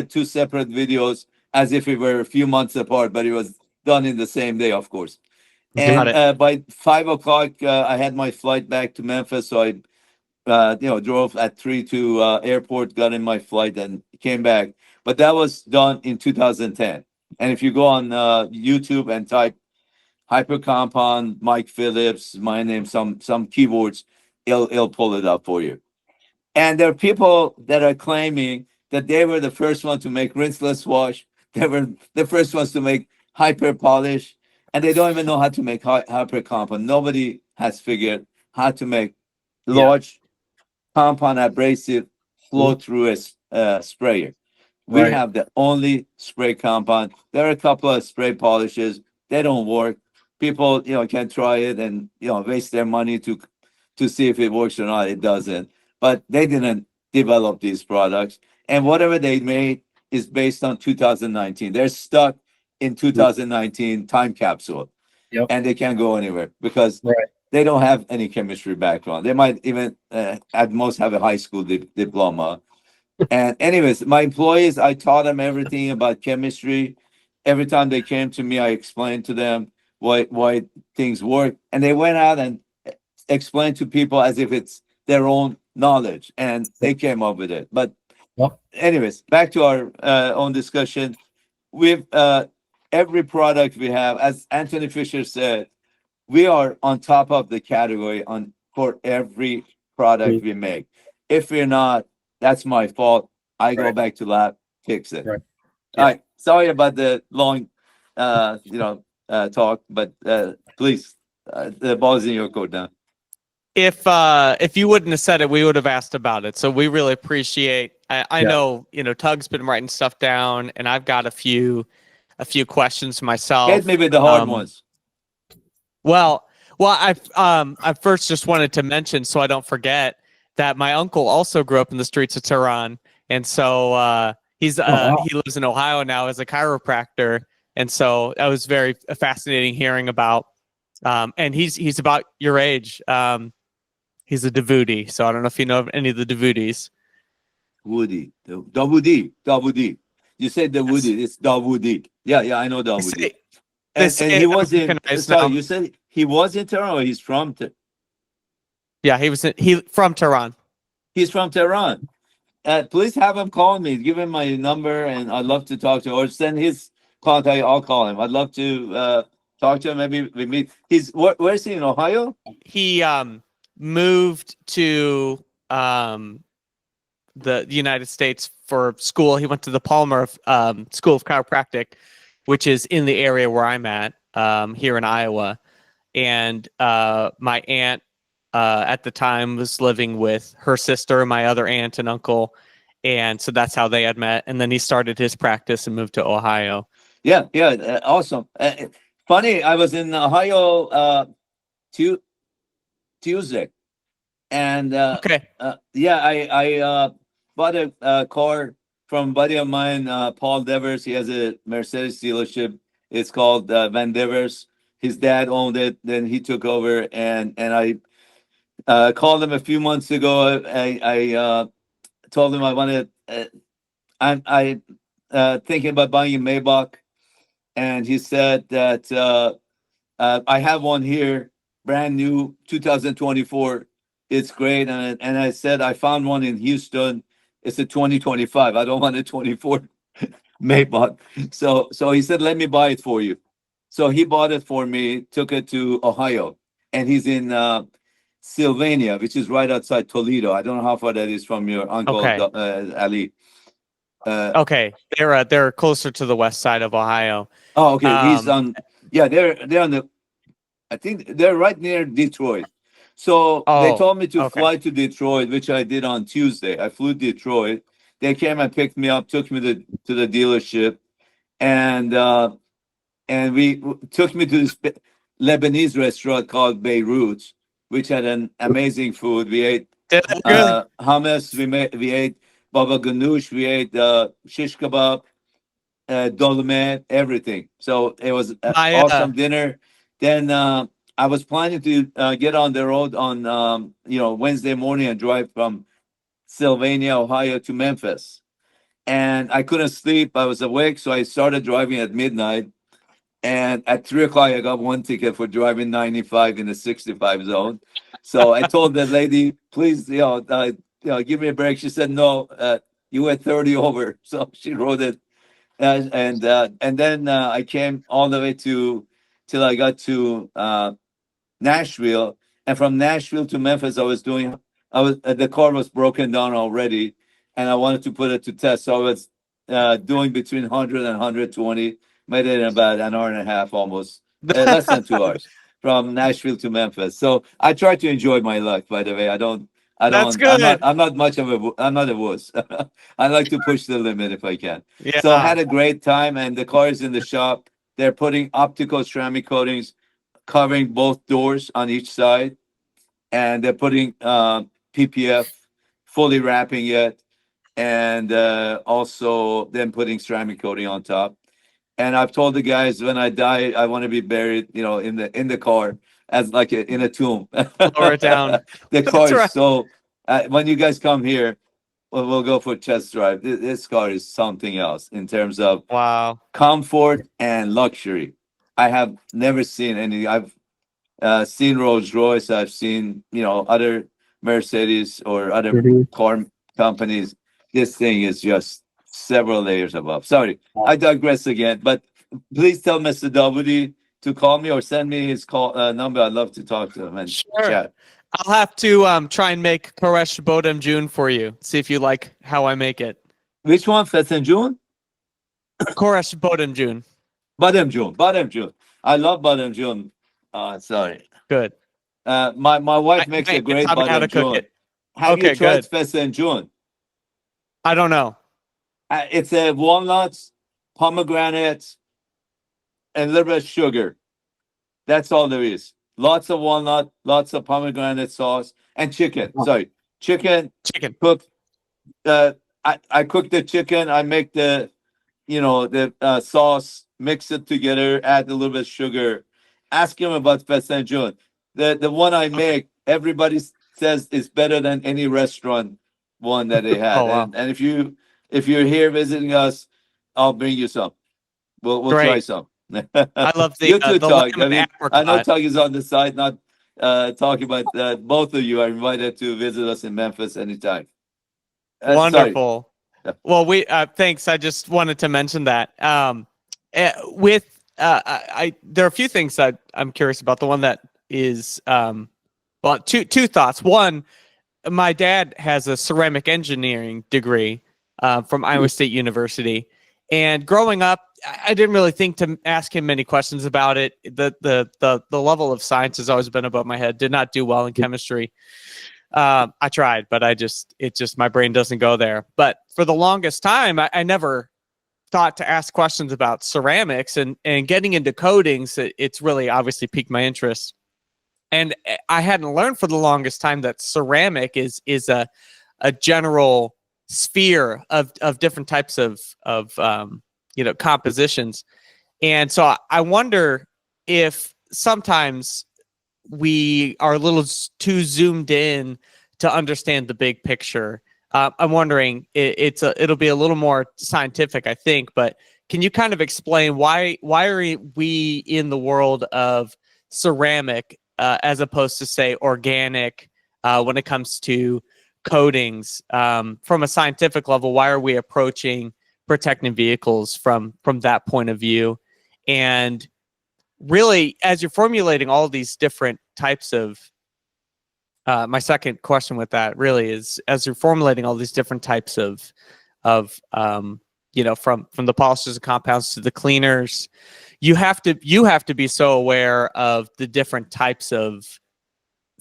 two separate videos, as if we were a few months apart, but it was done in the same day, of course. Got And it. by 5 o'clock, I had my flight back to Memphis, so I drove at 3 to airport, got in my flight, and came back. But that was done in 2010. And if you go on YouTube and type hyper compound, Mike Phillips, my name, some keywords, it'll pull it up for you. And there are people that are claiming that they were the first one to make rinseless wash. They were the first ones to make hyper polish, and they don't even know how to make hyper compound. Nobody has figured how to make Yeah. large compound abrasive flow Mhm. through a sprayer. We Right. have the only spray compound. There are a couple of spray polishes. They don't work. People, can try it and waste their money to see if it works or not. It doesn't. But they didn't develop these products, and whatever they made is based on 2019. They're stuck in 2019 time capsule, Yep. and they can't go anywhere because Right. they don't have any chemistry background. They might even, at most, have a high school diploma. And anyways, my employees, I taught them everything about chemistry. Every time they came to me, I explained to them why things work, and they went out and explained to people as if it's their own knowledge, and they came up with it. But Yep. anyways, back to our own discussion. With every product we have, as Anthony Fisher said, we are on top of the category on for every product Mhm. we make. If we're not, that's my fault. I go Right. back to lab, fix it. Right. All Yeah. right. Sorry about the long, talk, but please, the ball's in your court now. If you wouldn't have said it, we would have asked about it. So we really appreciate. I Yeah. know Tug's been writing stuff down, and I've got a few questions myself. Hit me with the hard ones. Well, I first just wanted to mention, so I don't forget, that my uncle also grew up in the streets of Tehran, and so he lives in Ohio now as a chiropractor, and so that was very fascinating hearing about. And he's about your age. He's a Davudi, so I don't know if you know of any of the Davudis. Woody, Davudi. You said the Yes. Woody. It's Davudi. Yeah, I know They Davudi. say, And he was in. Americanized Sorry, now. you said he was in Tehran, or he's from? Yeah, he from Tehran. He's from Tehran. Please have him call me. Give him my number, and I'd love to talk to him. Or send his contact. I'll call him. I'd love to talk to him. Maybe we meet. Where's he, in Ohio? He moved to the United States for school. He went to the Polymer School of Chiropractic, which is in the area where I'm at here in Iowa. And my aunt at the time was living with her sister, my other aunt and uncle. And so that's how they had met. And then he started his practice and moved to Ohio. Yeah, awesome. Funny, I was in Ohio Tuesday, and Okay. I bought a car from a buddy of mine, Paul Devers. He has a Mercedes dealership. It's called Van Devers. His dad owned it, then he took over, and I called him a few months ago. I told him I wanted. I thinking about buying a Maybach, and he said that I have one here, brand new, 2024. It's great, and I said I found one in Houston. It's a 2025. I don't want a 24. Maybach. So he said, let me buy it for you. So he bought it for me, took it to Ohio, and he's in Sylvania, which is right outside Toledo. I don't know how far that is from your uncle Okay. Ali. Okay. They're closer to the west side of Ohio. Oh, okay. He's Um, on. Yeah, they're on the. I think they're right near Detroit. So they oh, told me to okay. fly to Detroit, which I did on Tuesday. I flew to Detroit. They came and picked me up, took me to the dealership, and took me to this Lebanese restaurant called Beirut, which had an amazing food. We ate That's good. hummus. We ate baba ganoush. We ate shish kebab, dolmen, everything. So it was an My awesome dinner. Then I was planning to get on the road on Wednesday morning and drive from Sylvania, Ohio to Memphis. And I couldn't sleep. I was awake, so I started driving at midnight. And at 3 o'clock, I got one ticket for driving 95 in the 65 zone. So I told the lady, please, give me a break. She said, no, you went 30 over. So she wrote it. And then I came all the way till I got to Nashville, and from Nashville to Memphis, I was the car was broken down already, and I wanted to put it to test. So I was doing between 100 and 120, made it in about an hour and a half, almost less than 2 hours from Nashville to Memphis. So I try to enjoy my life. By the way, That's good. I'm not much of I'm not a wuss. I like to push the limit if I can. So I Yeah. had a great time, and the car is in the shop. They're putting optical ceramic coatings covering both doors on each side, and they're putting PPF, fully wrapping it, and also then putting ceramic coating on top. And I've told the guys when I die, I want to be buried, in the car as like in a tomb. Lower it down. The car That's is right. so. When you guys come here, we'll go for a test drive. This car is something else in terms of Wow. comfort and luxury. I have never seen any. I've seen Rolls Royce. I've seen other Mercedes or other Mhm. car companies. This thing is just several layers above. Sorry, I digress again. But please tell Mr. W to call me or send me his call number. I'd love to talk to him and Sure. chat. I'll have to try and make Koresh Bodem June for you. See if you like how I make it. Which one? Fetzen June? Koresh Bodem June. Badem June. Badem June. I love Badem June. Sorry. Good. My wife makes a You great taught me how to Badem cook June. it. Have you Okay, tried good. Fetzen June? I don't know. It's a walnuts, pomegranates, and a little bit of sugar. That's all there is. Lots of walnut, lots of pomegranate sauce, and chicken. Sorry, chicken Chicken. cooked. I cook the chicken. I make the sauce, mix it together, add a little bit of sugar. Ask him about Fesenjun. The one I Okay. make, everybody says is better than any restaurant one that they Oh had. wow. And if you're here visiting us, I'll bring you some. We'll try Great. some. I love You too, the Tug. I lemon mean, I know apricot. Tug is on the side, not talking about both of you are invited to visit us in Memphis anytime. Sorry. Wonderful. Well, we thanks. I just wanted to mention that. With there are a few things that I'm curious about. The one that is well, two thoughts. One, my dad has a ceramic engineering degree from Iowa State University, and growing up, I didn't really think to ask him many questions about it. The level of science has always been above my head. Did not do well in chemistry. I tried, but my brain doesn't go there. But for the longest time, I never thought to ask questions about ceramics and getting into coatings. It's really obviously piqued my interest. And I hadn't learned for the longest time that ceramic is a general sphere of different types of compositions. And so I wonder if sometimes we are a little too zoomed in to understand the big picture. I'm wondering, it'll be a little more scientific, I think, but can you kind of explain why are we in the world of ceramic as opposed to, say, organic when it comes to coatings? From a scientific level, why are we approaching protecting vehicles from that point of view. And really, as you're formulating all these different types of my second question with that really is, as you're formulating all these different types of from the polishers and compounds to the cleaners, you have to be so aware of the different types of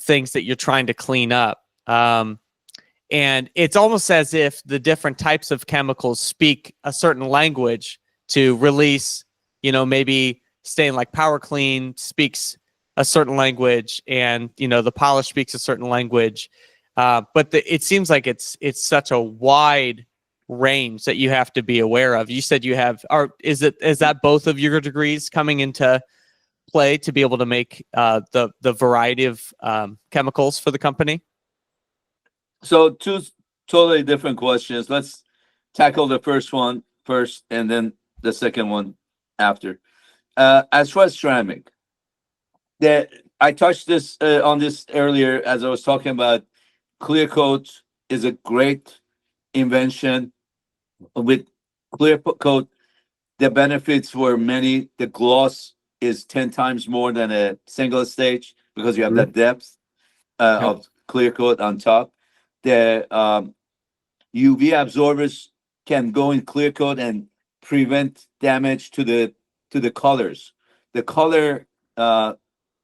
things that you're trying to clean up. And it's almost as if the different types of chemicals speak a certain language to release, maybe stain like Power Clean speaks a certain language, and the polish speaks a certain language. But it seems like it's such a wide range that you have to be aware of. You said you have, or is that both of your degrees coming into play to be able to make the variety of chemicals for the company? So two totally different questions. Let's tackle the first one first, and then the second one after. As far as ceramic, I touched this on this earlier as I was talking about. Clear coat is a great invention. With clear coat, the benefits were many. The gloss is 10 times more than a single stage because you have that depth of clear coat on top. The UV absorbers can go in clear coat and prevent damage to the colors. The color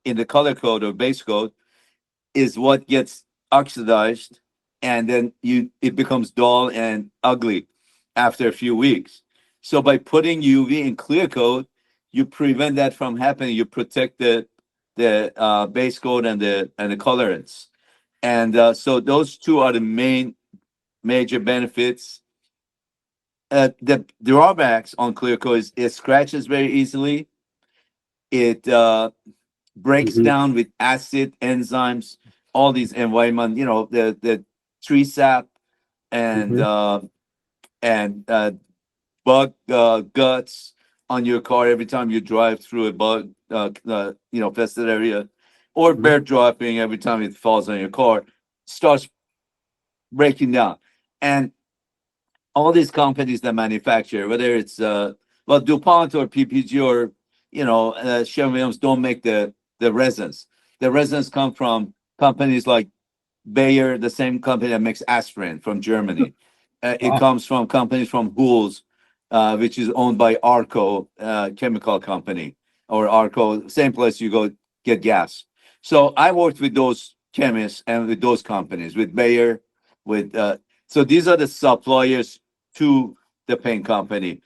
in the color coat or base coat is what gets oxidized, and then it becomes dull and ugly after a few weeks. So by putting UV in clear coat, you prevent that from happening. You protect the base coat and the colorants, and so those two are the major benefits. The drawbacks on clear coat is it scratches very easily. It breaks down with acid, enzymes, all these environment. The tree sap and bug guts on your car every time you drive through a bug infested area, or bear dropping every time it falls on your car, starts breaking down. And all these companies that manufacture, whether it's DuPont or PPG or Sherwin-Williams, don't make the resins. The resins come from companies like Bayer, the same company that makes aspirin from Germany. It comes from companies from Hools, which is owned by Arco Chemical Company, or Arco, same place you go get gas. So I worked with those chemists and with those companies, with Bayer, with so these are the suppliers to the paint company.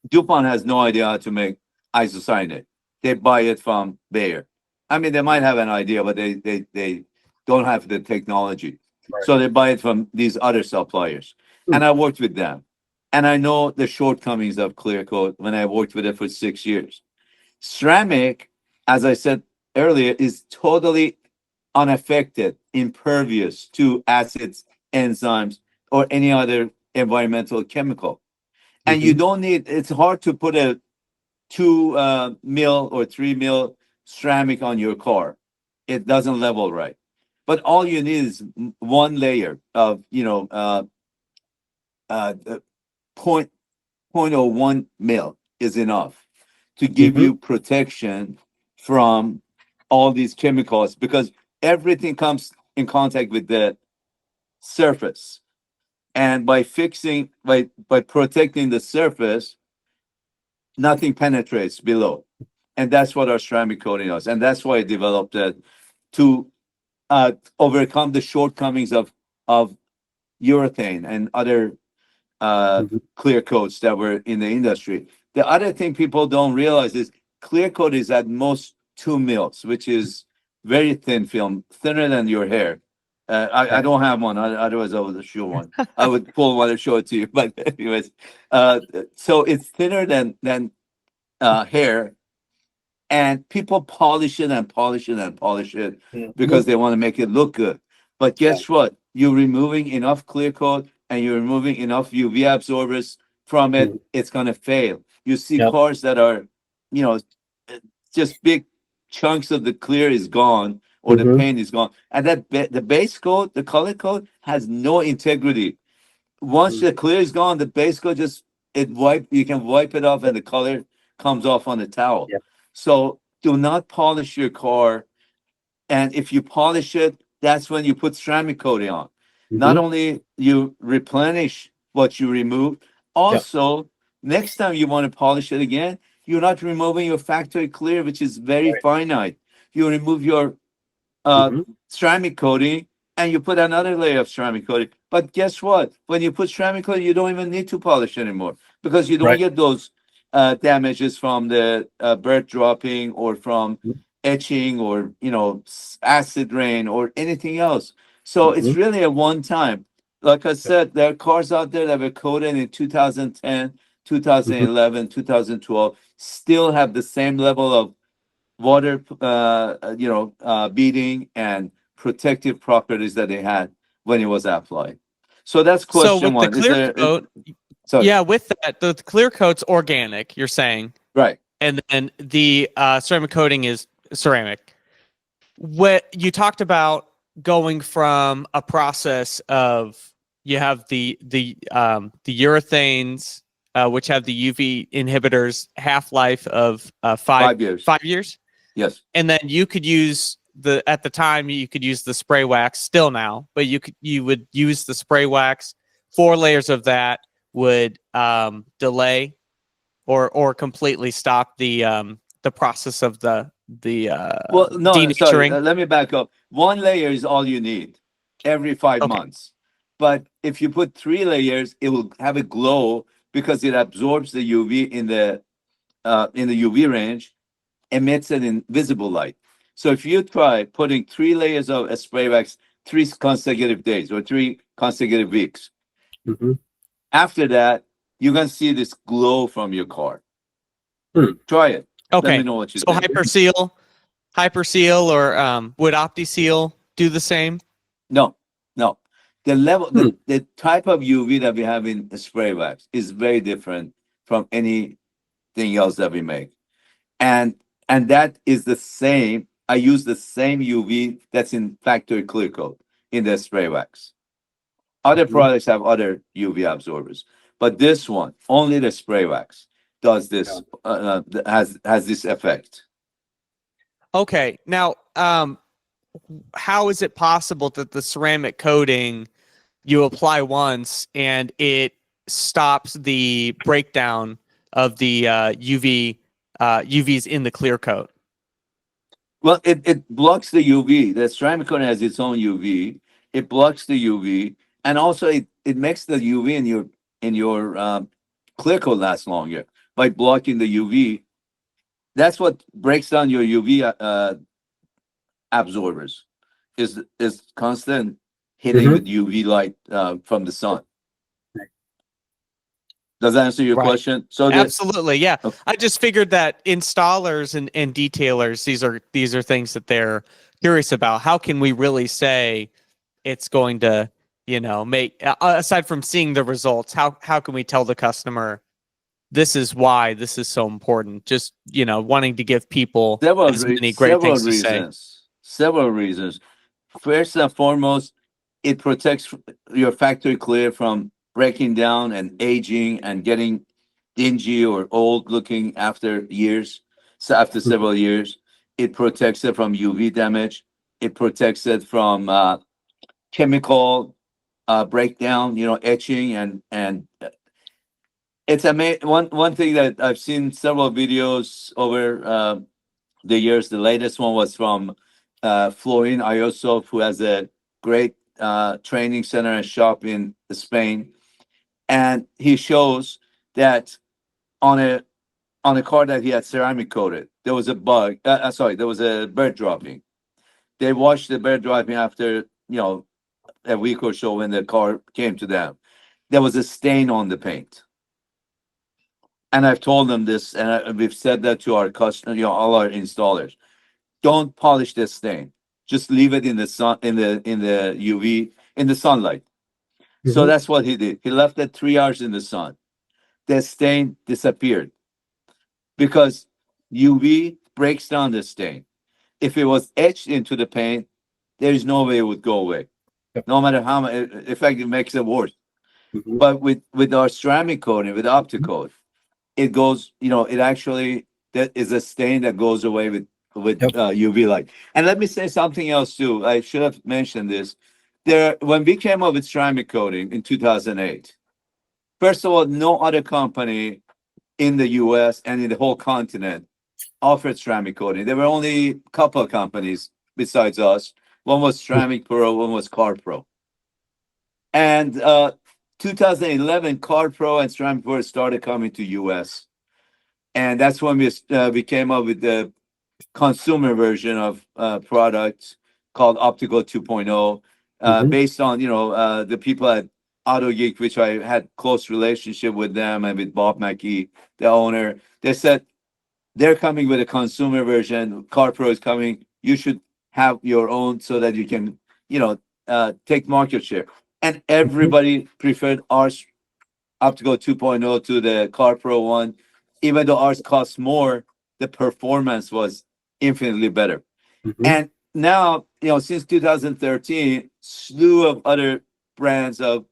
DuPont has no idea how to make isocyanate. They buy it from Bayer. I mean, they might have an idea, but they don't have the technology. Right. So they buy it from these other suppliers. And I worked with them. And I know the shortcomings of clear coat when I worked with it for 6 years. Ceramic, as I said earlier, is totally unaffected, impervious to acids, enzymes, or any other environmental chemical. And you don't need, it's hard to put a 2 mil or 3 mil ceramic on your car. It doesn't level right. But all you need is one layer of, point 0.01 mil is enough to give you protection from all these chemicals, because everything comes in contact with the surface. And by protecting the surface, nothing penetrates below. And that's what our ceramic coating does. And that's why I developed that to overcome the shortcomings of urethane and other clear coats that were in the industry. The other thing people don't realize is clear coat is at most 2 mils, which is very thin film, thinner than your hair. I don't have one, otherwise I would show one. I would pull one and show it to you. But anyways, so it's thinner than hair, and people polish it and polish it and polish it because they want to make it look good. But guess what? You're removing enough clear coat and you're removing enough UV absorbers from it, it's going to fail. You see cars that are, you know, just big chunks of the clear is gone, or the paint is gone. And the base coat, the color coat, has no integrity. Once the clear is gone, the base coat just you can wipe it off and the color comes off on the towel. Yep. So do not polish your car. And if you polish it, that's when you put ceramic coating on. Not Mhm. only you replenish what you remove, also next time you want to polish it again, you're not removing your factory clear, which is very Right. finite. You remove your Mhm. ceramic coating and you put another layer of ceramic coating. But guess what? When you put ceramic coating, you don't even need to polish anymore because you don't Right. get those damages from the bird dropping or from Mhm. etching or acid rain or anything else. So it's Mhm. really a one time. Like I said, there are cars out there that were coated in 2010, Mhm. 2011, 2012, still have the same level of water, beading and protective properties that they had when it was applied. So that's So question with the one. Is clear there? coat, Sorry. yeah, with that, the clear coat's organic, you're saying, Right. and then the ceramic coating is ceramic. What you talked about going from a process of you have the urethanes, which have the UV inhibitors half life of 5 years. 5 years, Yes. and then you could use at the time you could use the spray wax still now, but you would use the spray wax. 4 layers of that would delay or completely stop the process of the Well, no, sorry. denaturing. Let me back up. One layer is all you need every five Okay. months. But if you put 3 layers, it will have a glow because it absorbs the UV in the UV range, emits an invisible light. So if you try putting 3 layers of a spray wax 3 consecutive days or 3 consecutive weeks, Mhm. after that, you're gonna see this glow from your car. Hmm. Try it. Let me Okay. know what you So think. hyperseal, or would OptiSeal do the same? No, no. The level, Hmm. the type of UV that we have in the spray wax is very different from anything else that we make. And and that is the same. I use the same UV that's in factory clear coat in the spray wax. Other Mhm. products have other UV absorbers, but this one, only the spray wax does Yeah. this, has this effect. Okay. Now, how is it possible that the ceramic coating you apply once and it stops the breakdown of the UVs in the clear coat? Well, it blocks the UV. The ceramic coating has its own UV. It blocks the UV, and also it makes the UV in your clear coat last longer by blocking the UV. That's what breaks down your UV absorbers. Is constant hitting Mhm. with UV light from the sun. Does that answer your Right. question? So the Absolutely. Yeah. uh, I just figured that installers and detailers, these are things that they're curious about. How can we really say it's going to, make aside from seeing the results, how can we tell the customer this is why this is so important? Just, wanting to give people as many great several things to say. reasons. Several reasons. First and foremost, it protects your factory clear from breaking down and aging and getting dingy or old looking after years. So after Mhm. several years, it protects it from UV damage. It protects it from chemical breakdown, etching and it's amazing. One thing that I've seen several videos over the years. The latest one was from Florin Ayosov, who has a great training center and shop in Spain, and he shows that on a on a car that he had ceramic coated, there was a bug. Sorry, there was a bird dropping. They washed the bird dropping after a week or so when the car came to them. There was a stain on the paint, and I've told them this, and we've said that to our customers, all our installers. Don't polish the stain. Just leave it in the sun, in the UV, in the sunlight. So Mhm. that's what he did. He left it 3 hours in the sun. The stain disappeared because UV breaks down the stain. If it was etched into the paint, there is no way it would go away. Yep. No matter how much, in fact, it makes it worse. Mhm. But with our ceramic coating, with Opti-Coat, it goes, it actually, that is a stain that goes away with Yep. UV light. And let me say something else too. I should have mentioned this. When we came up with ceramic coating in 2008, first of all, no other company in the US and in the whole continent offered ceramic coating. There were only a couple of companies besides us. One was Ceramic Pro, one was Car Pro. And 2011, Car Pro and Ceramic Pro started coming to US. And that's when we came up with the consumer version of products called Optical 2.0, Mhm. based on the people at Auto Geek, which I had close relationship with them, and with Bob Mackey, the owner. They said they're coming with a consumer version. CarPro is coming. You should have your own so that you can, take market share. And Mhm. everybody preferred ours Optical 2.0 to the CarPro one. Even though ours costs more, the performance was infinitely better. Mhm. And now, since 2013, slew of other brands of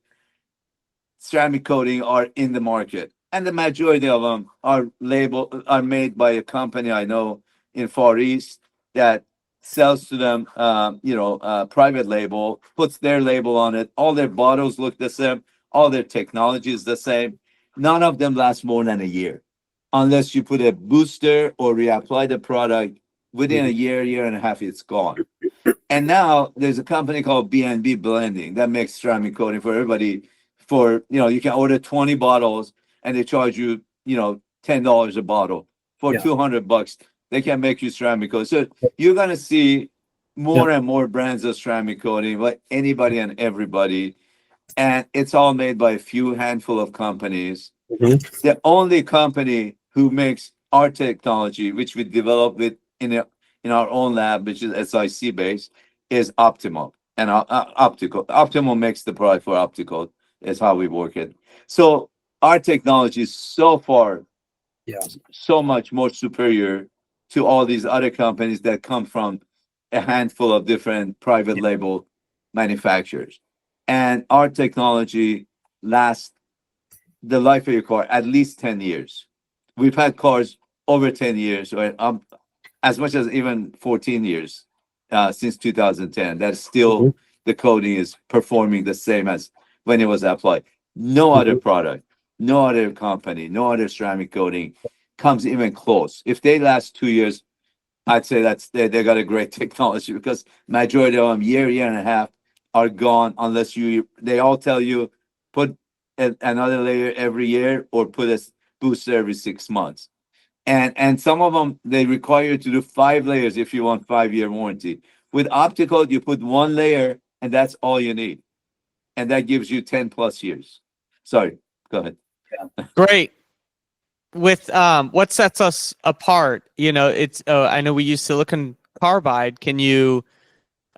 ceramic coating are in the market, and the majority of them are made by a company I know in Far East that sells to them, private label, puts their label on it. All their bottles look the same, all their technology is the same. None of them last more than a year, unless you put a booster or reapply the product. Within a Mhm. year and a half, it's gone. And now there's a company called B&B Blending that makes ceramic coating for everybody. You can order 20 bottles and they charge you, $10 a bottle. For Yeah. 200 bucks, they can make you ceramic coating. So you're going to see more Yep. and more brands of ceramic coating, like anybody and everybody. And it's all made by a few handful of companies. Mhm. The only company who makes our technology, which we developed in our own lab, which is SIC based, is Optimum and Optical. Optimum makes the product for Optical. Is how we work it. So our technology is so far Yeah. so much more superior to all these other companies that come from a handful of different private Yeah. label manufacturers. And our technology lasts the life of your car at least 10 years. We've had cars over 10 years, or as much as even 14 years since 2010. That Mhm. still the coating is performing the same as when it was applied. No other Mhm. product, no other company, no other ceramic coating comes even close. If they last 2 years, I'd say they got a great technology, because majority of them year and a half are gone, unless they all tell you put another layer every year or put a booster every 6 months. And some of them they require you to do 5 layers if you want 5 year warranty. With optical, you put one layer and that's all you need, and that gives you 10 plus years. Sorry, go ahead. Great. With what sets us apart, it's I know we use silicon carbide. Can you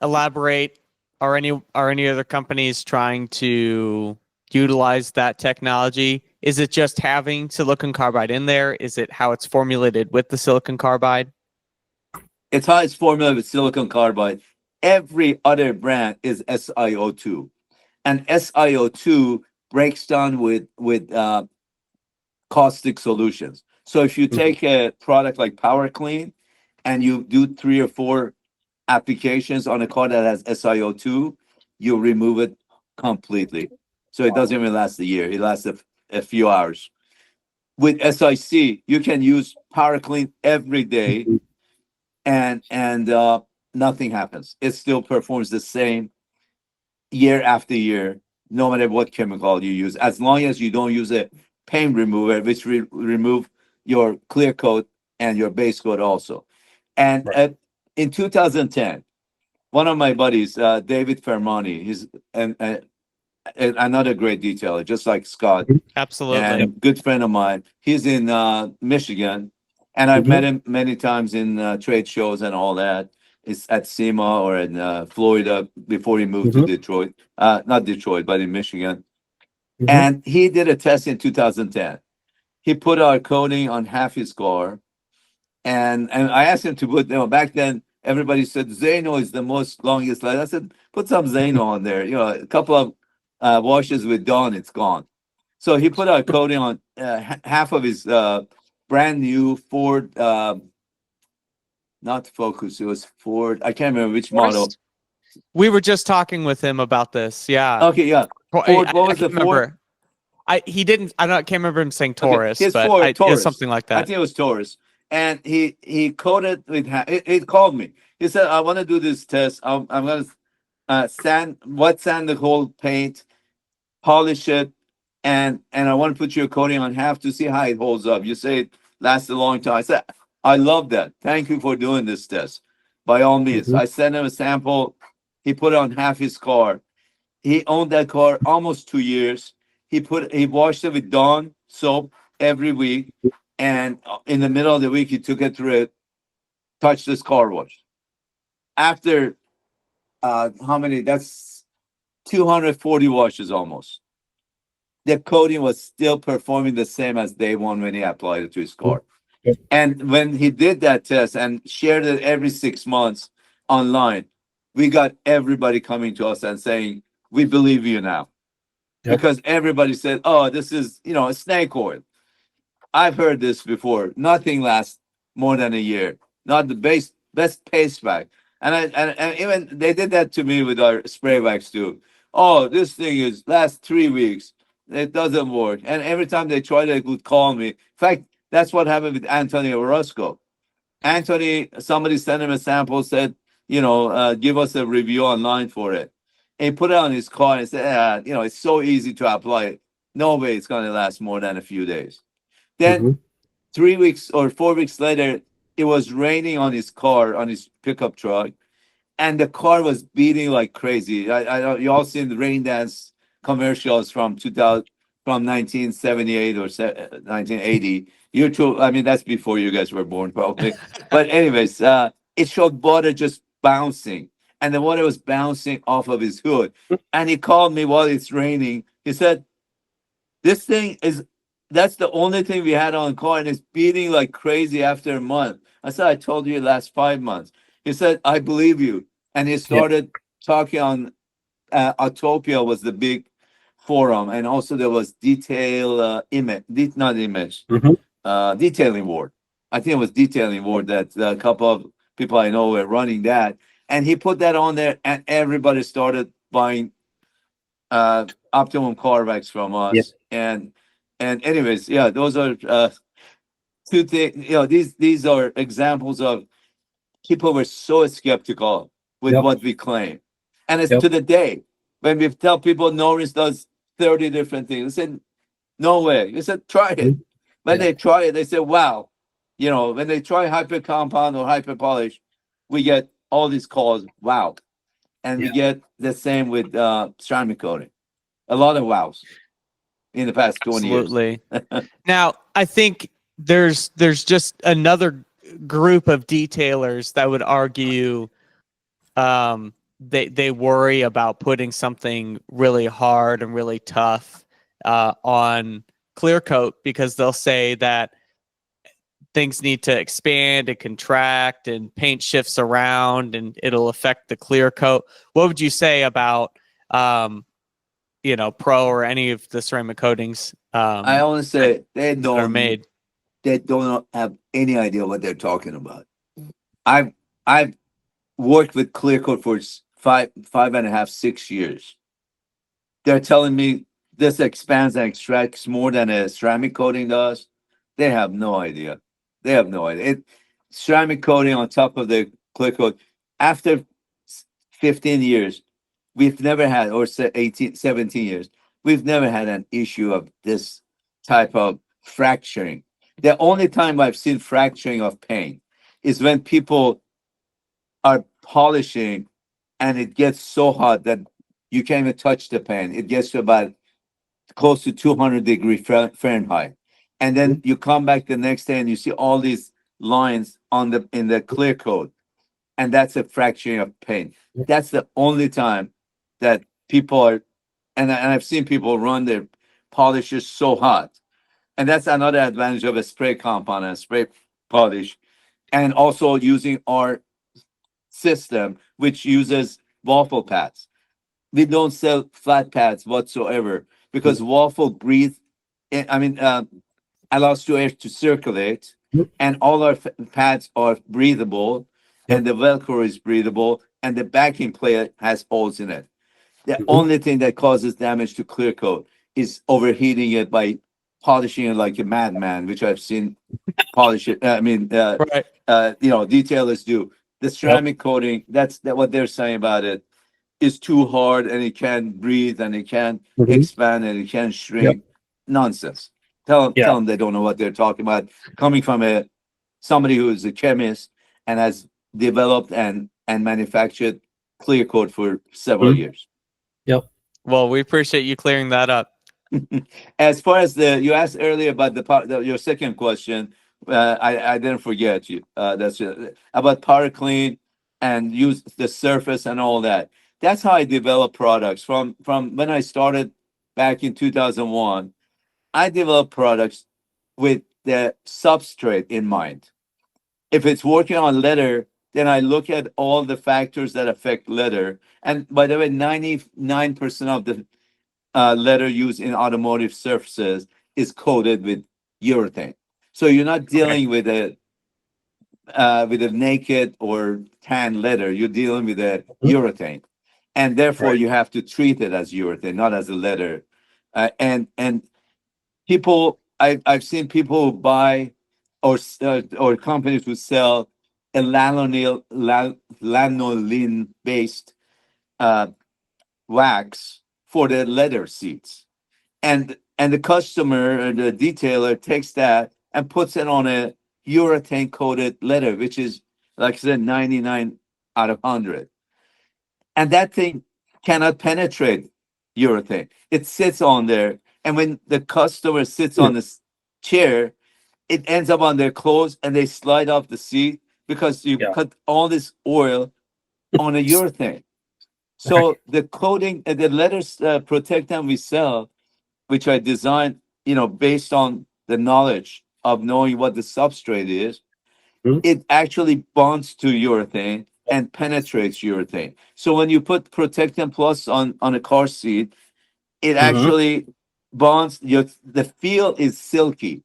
elaborate? Are any other companies trying to utilize that technology? Is it just having silicon carbide in there? Is it how it's formulated with the silicon carbide? It's how it's formulated with silicon carbide. Every other brand is SiO2, and SiO2 breaks down with caustic solutions. So if you Mhm. take a product like Power Clean and you do 3 or 4 applications on a car that has SiO2, you remove it completely. So it doesn't Wow. even last a year. It lasts a few hours. With SiC, you can use Power Clean every day, Mhm. and nothing happens. It still performs the same year after year, no matter what chemical you use, as long as you don't use a paint remover, which remove your clear coat and your base coat also. And Right. in 2010, one of my buddies, David Fermani, he's another great detailer, just like Scott, Mhm. Absolutely. Yep. and good friend of mine. He's in Michigan, and I've met Mhm. him many times in trade shows and all that. It's at SEMA or in Florida before he moved to Mhm. Detroit. Not Detroit, but in Michigan. Mhm. And he did a test in 2010. He put our coating on half his car, and I asked him to put, back then everybody said Zano is the most longest life. I said, put some Zano on there, a couple of washes with Dawn, it's gone. So he put a coating on half of his brand new Ford, not Focus, it was Ford. I can't remember which model. Forrest? We were just talking with him about this. Yeah. Okay, yeah. I, Ford, what I was the can't Ford? remember. He didn't. I can't remember him saying Okay, Taurus, his but Ford it was Taurus. something like I that. think it was Taurus. And he coated with, he called me. He said, I want to do this test. I'm going to sand the whole paint, polish it, and I want to put your coating on half to see how it holds up. You say it lasts a long time. I said, I love that. Thank you for doing this test. By all means. I sent him a sample. He put it on half his car. He owned that car almost 2 years. He washed it with Dawn soap every week, and in the middle of the week he took it through a touchless car wash. After how many? That's 240 washes almost. The coating was still performing the same as day one when he applied it to his car. And when he did that test and shared it every 6 months online, we got everybody coming to us and saying, "We believe you now." Because everybody said, "Oh, this is a snake oil." I've heard this before. Nothing lasts more than a year. Not the best paste bag. And even they did that to me with our spray wax too. Oh, this thing is last 3 weeks. It doesn't work. And every time they tried, they would call me. In fact, that's what happened with Anthony Orozco. Anthony, somebody sent him a sample, said, give us a review online for it. And he put it on his car and said, it's so easy to apply. No way it's going to last more than a few days. Then 3 weeks or 4 weeks later, it was raining on his car, on his pickup truck, and the car was beating like crazy. You all seen the rain dance commercials from 2000, from 1978 or 1980. You too. I mean, that's before you guys were born, probably. But anyways, it showed water just bouncing, and the water was bouncing off of his hood. And he called me while it's raining. He said, "This thing is." That's the only thing we had on the car, and it's beating like crazy after a month. I said, "I told you it lasts 5 months." He said, "I believe you." And he started talking on Autopia was the big forum, and also there was not image, detailing board. I think it was detailing board that a couple of people I know were running that, and he put that on there, and everybody started buying Optimum car backs from us, and anyways, yeah, those are two things. These are examples of people were so skeptical with what we claim. And it's to the day when we tell people Norris does 30 different things. They said, no way. You said, try it. When they try it, they say, wow. When they try hyper compound or hyper polish, we get all these calls, wow. And we get the same with ceramic coating. A lot of wows in the past 20 years. Absolutely. Now, I think there's just another group of detailers that would argue they worry about putting something really hard and really tough on clear coat because they'll say that things need to expand and contract and paint shifts around and it'll affect the clear coat. What would you say about pro or any of the ceramic coatings I only say they that are don't made? they don't have any idea what they're talking about. I've worked with clear coat for 5.5, 6 years. They're telling me this expands and extracts more than a ceramic coating does. They have no idea. They have no idea. Ceramic coating on top of the clear coat. After 15 years, we've never had, or 18, 17 years, we've never had an issue of this type of fracturing. The only time I've seen fracturing of paint is when people are polishing and it gets so hot that you can't even touch the paint. It gets to about close to 200-degree Fahrenheit. And then you come back the next day and you see all these lines in the clear coat. And that's a fracturing of paint. That's the only time that people are, and I've seen people run their polishes so hot. And that's another advantage of a spray compound and spray polish. And also using our system, which uses waffle pads. we don't sell flat pads whatsoever because waffle breathe. I mean, allows to air to circulate, and all our pads are breathable, and the Velcro is breathable, and the backing plate has holes in it. The only thing that causes damage to clear coat is overheating it by polishing it like a madman, which I've seen polish it. Right. Detailers do. The ceramic coating, that's what they're saying about it, is too hard and it can't breathe and it can't expand and it can't shrink. Nonsense. Tell them they don't know what they're talking about. Coming from somebody who is a chemist and has developed and manufactured clear coat for several years. Well, we appreciate you clearing that up. As far as you asked earlier about your second question, I didn't forget you. That's about power clean and use the surface and all that. That's how I develop products. From when I started back in 2001, I developed products with the substrate in mind. If it's working on leather, then I look at all the factors that affect leather. And by the way, 99% of the leather used in automotive surfaces is coated with urethane. So you're not dealing with a naked or tan leather. You're dealing with a urethane, and therefore you have to treat it as urethane, not as a leather. And people, I've seen people who buy or companies who sell a lanolin based uh, wax for their leather seats, and the customer or the detailer takes that and puts it on a urethane coated leather, which is, like I said, 99 out of 100. And that thing cannot penetrate urethane. It sits on there. And when the customer sits on this chair, it ends up on their clothes and they slide off the seat because you put all this oil on a urethane. So the coating, the letters protectant we sell, which I designed, based on the knowledge of knowing what the substrate is, it actually bonds to urethane and penetrates urethane. So when you put Protectant Plus on a car seat, it actually bonds. The feel is silky.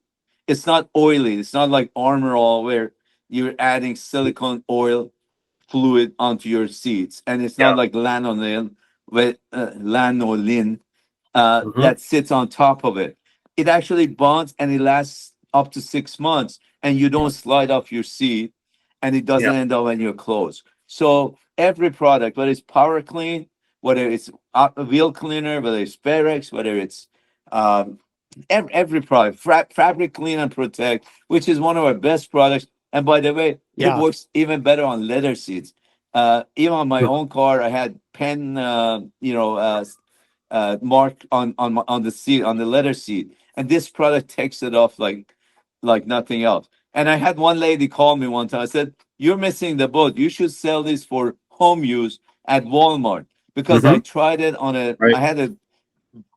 It's not oily. It's not like Armor All where you're adding silicone oil fluid onto your seats, and it's not like lanolin, lanolin that sits on top of it. It actually bonds and it lasts up to 6 months, and you don't slide off your seat, and it doesn't end up on your clothes. So every product, whether it's Power Clean, whether it's a wheel cleaner, whether it's Ferex, whether it's um, every product, Fabric Clean and Protect, which is one of our best products. And by the way, it works even better on leather seats. Even on my own car, I had pen, mark on the seat, on the leather seat, and this product takes it off like nothing else. And I had one lady call me one time. I said, "You're missing the boat. You should sell this for home use at Walmart." Because I tried it on I had a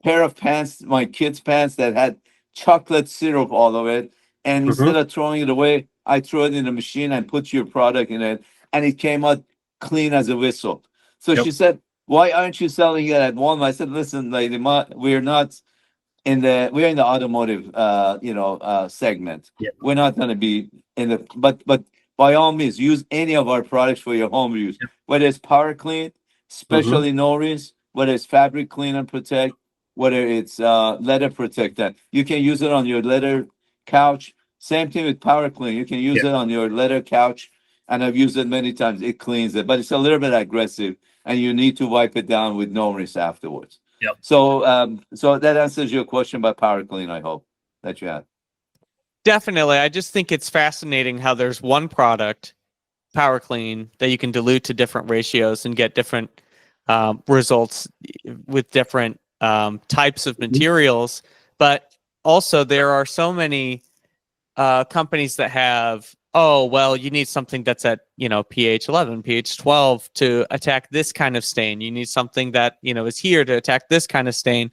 pair of pants, my kids' pants, that had chocolate syrup all over it. And instead of throwing it away, I threw it in the machine and put your product in it, and it came out clean as a whistle. So she said, "Why aren't you selling it at Walmart?" I said, "Listen, lady, we're not we're in the automotive segment. We're not going to be in the but by all means, use any of our products for your home use, whether it's Power Clean, especially Norris, whether it's Fabric Clean and Protect, whether it's leather protectant. You can use it on your leather couch. Same thing with Power Clean. You can use it on your leather couch, and I've used it many times. It cleans it, but it's a little bit aggressive, and you need to wipe it down with Norris afterwards. So that answers your question about Power Clean, I hope that you had. Definitely. I just think it's fascinating how there's one product, Power Clean, that you can dilute to different ratios and get different results with different types of materials. But also, there are so many companies that have, oh, well, you need something that's at, pH 11, pH 12 to attack this kind of stain. You need something that, is here to attack this kind of stain.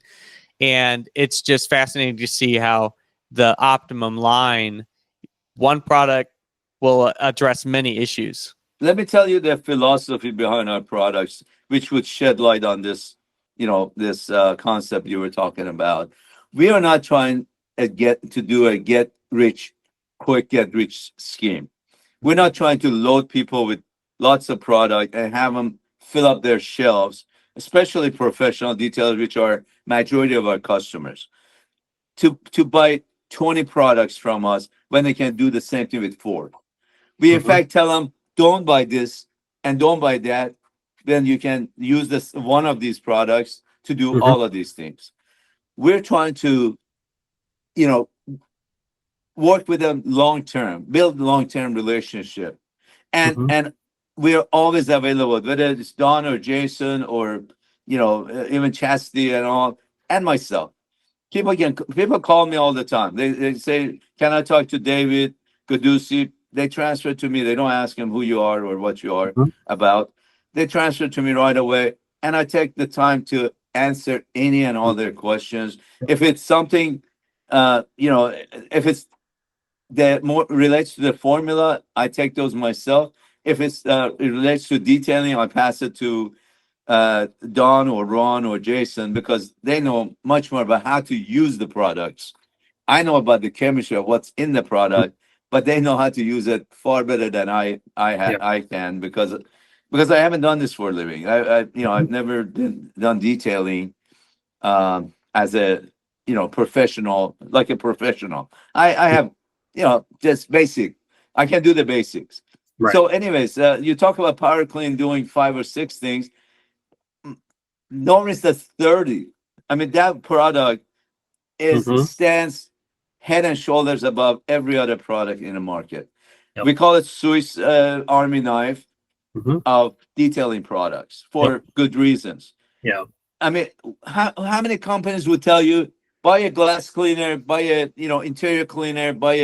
And it's just fascinating to see how the Optimum line, one product will address many issues. Let me tell you the philosophy behind our products, which would shed light on this this concept you were talking about. We are not trying to do a get rich quick, get rich scheme. We're not trying to load people with lots of product and have them fill up their shelves, especially professional detailers, which are majority of our customers, to buy 20 products from us when they can do the same thing with four. We in fact tell them, don't buy this and don't buy that. Then you can use this one of these products to do all of these things. We're trying to, you know, work with them long term, build long term relationship, and we are always available, whether it's Don or Jason or even Chastity and all, and myself. People call me all the time. They say, "Can I talk to David Ghodoussi?" They transfer to me. They don't ask him who you are or what you are about. They transfer to me right away, and I take the time to answer any and all their questions. If it's something, if it's that more relates to the formula, I take those myself. If it relates to detailing, I pass it to Don or Ron or Jason because they know much more about how to use the products. I know about the chemistry of what's in the product, but they know how to use it far better than I can because I haven't done this for a living. I've never done detailing as a professional, like a professional. I have just basic. I can do the basics. Right. So, anyways, you talk about Power Clean doing 5 or 6 things. Norris does 30. I mean, that product stands head and shoulders above every other product in the market. Yep. We call it Swiss Army knife of detailing products for good reasons. Yeah. I mean, how many companies would tell you buy a glass cleaner, buy a interior cleaner, buy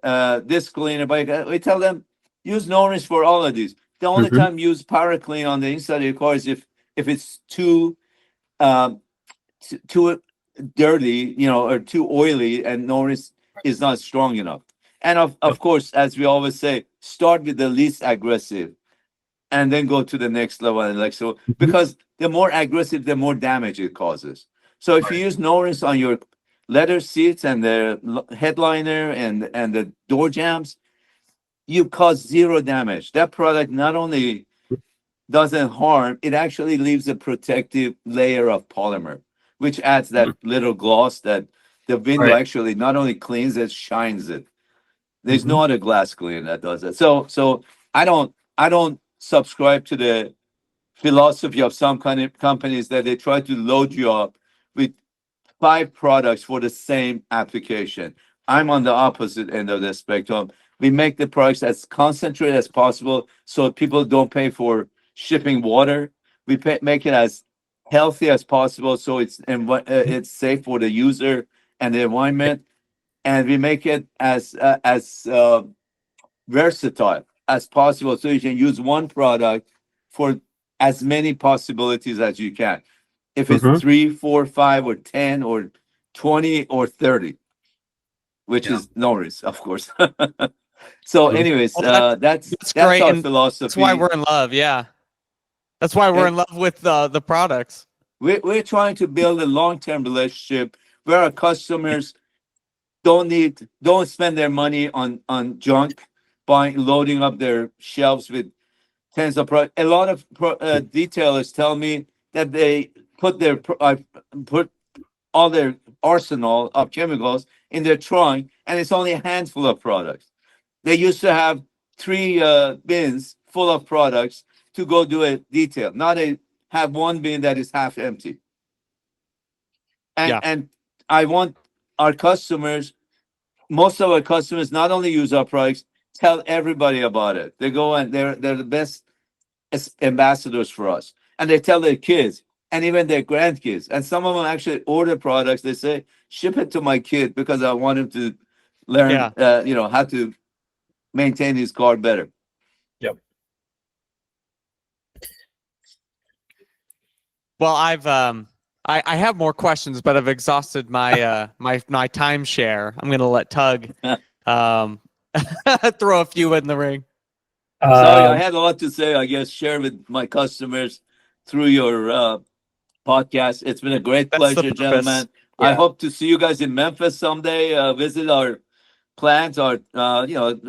a this cleaner, we tell them use Norris for all of these. The only time use Power Clean on the inside of your car is if it's too too dirty, or too oily, and Norris is not strong enough. And of course, as we always say, start with the least aggressive and then go to the next level. And because the more aggressive, the more damage it causes. So if you use Norris on your leather seats and the headliner and the door jambs, you cause zero damage. That product not only doesn't harm, it actually leaves a protective layer of polymer, which adds that little gloss that the window actually not only cleans it, shines it. There's no other glass cleaner that does that. So I don't subscribe to the philosophy of some kind of companies that they try to load you up with 5 products for the same application. I'm on the opposite end of the spectrum. We make the products as concentrated as possible so people don't pay for shipping water. Make it as healthy as possible so it's safe for the user and the environment, and we make it as versatile as possible so you can use one product for as many possibilities as you can. If it's 3, 4, 5, or 10, or 20, or 30, which is Norris, of course. So, anyways, Well, that's great, our and philosophy. that's why we're in love. Yeah, that's why we're in love with the products. We're trying to build a long-term relationship where our customers don't spend their money on junk, loading up their shelves with tens of products. A lot of detailers tell me that they put all their arsenal of chemicals in their trunk, and it's only a handful of products. They used to have 3 bins full of products to go do a detail. Now they have 1 bin that is half empty. And I want our customers, most of our customers, not only use our products, tell everybody about it. They go and they're the best ambassadors for us, and they tell their kids and even their grandkids. And some of them actually order products. They say, "Ship it to my kid because I want him to learn, how to maintain his car better." Yep. Well, I have more questions, but I've exhausted my my timeshare. I'm gonna let Tug throw a few in the ring. Sorry, I had a lot to say. I guess share with my customers through your podcast. It's been a great That's the pleasure, purpose. gentlemen. I Yeah. hope to see you guys in Memphis someday. Visit our plants, or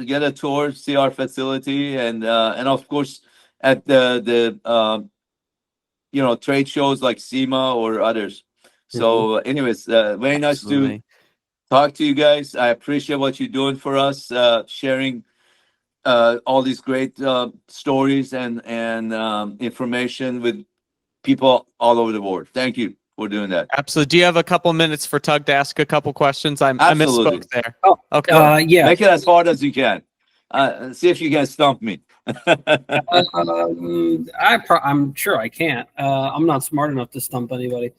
get a tour, see our facility, and of course at the trade shows like SEMA or others. So, anyways, very nice to Absolutely. talk to you guys. I appreciate what you're doing for us, sharing all these great stories and information with people all over the world. Thank you for doing that. Absolutely. Do you have a couple minutes for Tug to ask a couple questions? I Absolutely. misspoke there. Oh, Okay. yeah. Make it as hard as you can. See if you can stump me. I'm sure I can't. I'm not smart enough to stump anybody.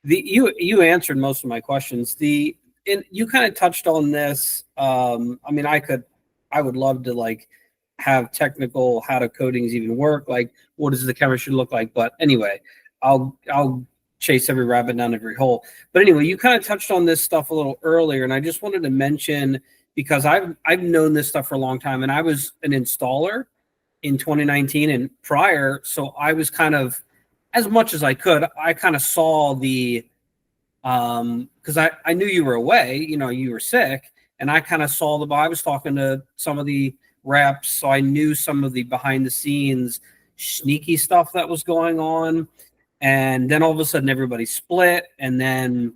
You answered most of my questions. And you kind of touched on this. I mean, I would love to like have technical how do coatings even work, like what does the chemistry look like. But anyway, I'll chase every rabbit down every hole. But anyway, you kind of touched on this stuff a little earlier, and I just wanted to mention, because I've known this stuff for a long time, and I was an installer in 2019 and prior, so I was kind of, as much as I could, I kind of saw the because I knew you were away, you were sick, and I kind of saw I was talking to some of the reps, so I knew some of the behind the scenes sneaky stuff that was going on. And then all of a sudden everybody split, and then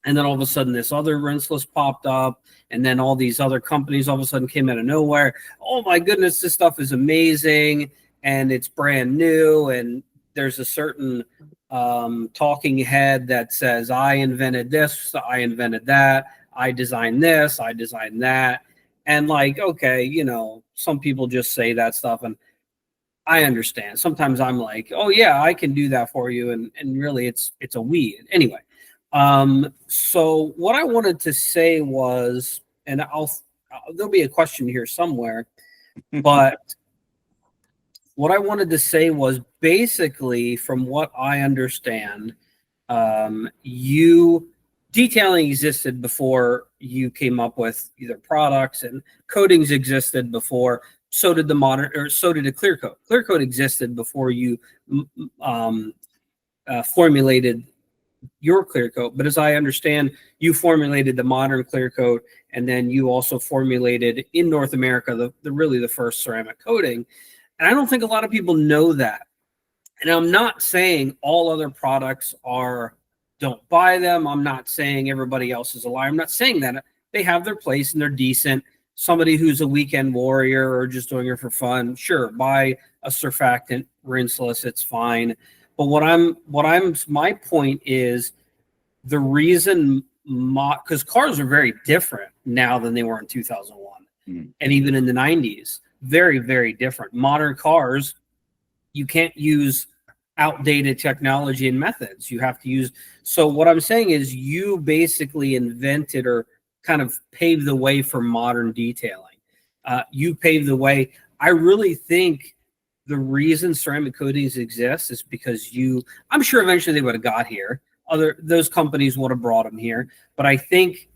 all of a sudden this other rinseless popped up, and then all these other companies all of a sudden came out of nowhere. Oh my goodness, this stuff is amazing and it's brand new, and there's a certain talking head that says, I invented this, I invented that, I designed this, I designed that. And like, okay, some people just say that stuff, and I understand. Sometimes I'm like, oh yeah, I can do that for you, and really it's a we. Anyway, so what I wanted to say was, and there'll be a question here somewhere, but what I wanted to say was basically, from what I understand, detailing existed before you came up with either products, and coatings existed before. So did so did a clear coat. Clear coat existed before you formulated your clear coat. But as I understand, you formulated the modern clear coat, and then you also formulated in North America the first ceramic coating. And I don't think a lot of people know that. And I'm not saying all other products don't buy them. I'm not saying everybody else is a liar. I'm not saying that. They have their place and they're decent. Somebody who's a weekend warrior or just doing it for fun, sure, buy a surfactant rinseless, it's fine. But my point is, the reason, because cars are very different now than they were in 2001, and even in the 90s, very, very different. Modern cars, you can't use outdated technology and methods. You have to use. So what I'm saying is, you basically invented or kind of paved the way for modern detailing. You paved the way. I really think the reason ceramic coatings exist is because I'm sure eventually they would have got here. Those companies would have brought them here. But I think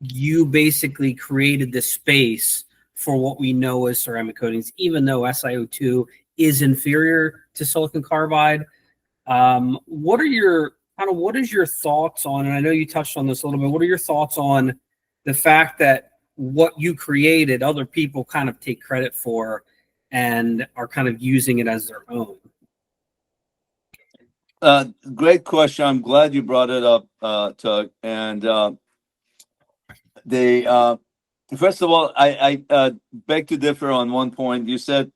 you basically created the space for what we know as ceramic coatings, even though SiO2 is inferior to silicon carbide. What is your thoughts on, and I know you touched on this a little bit, what are your thoughts on the fact that what you created, other people kind of take credit for and are kind of using it as their own? Great question. I'm glad you brought it up, Tug. And first of all, I beg to differ on one point. You said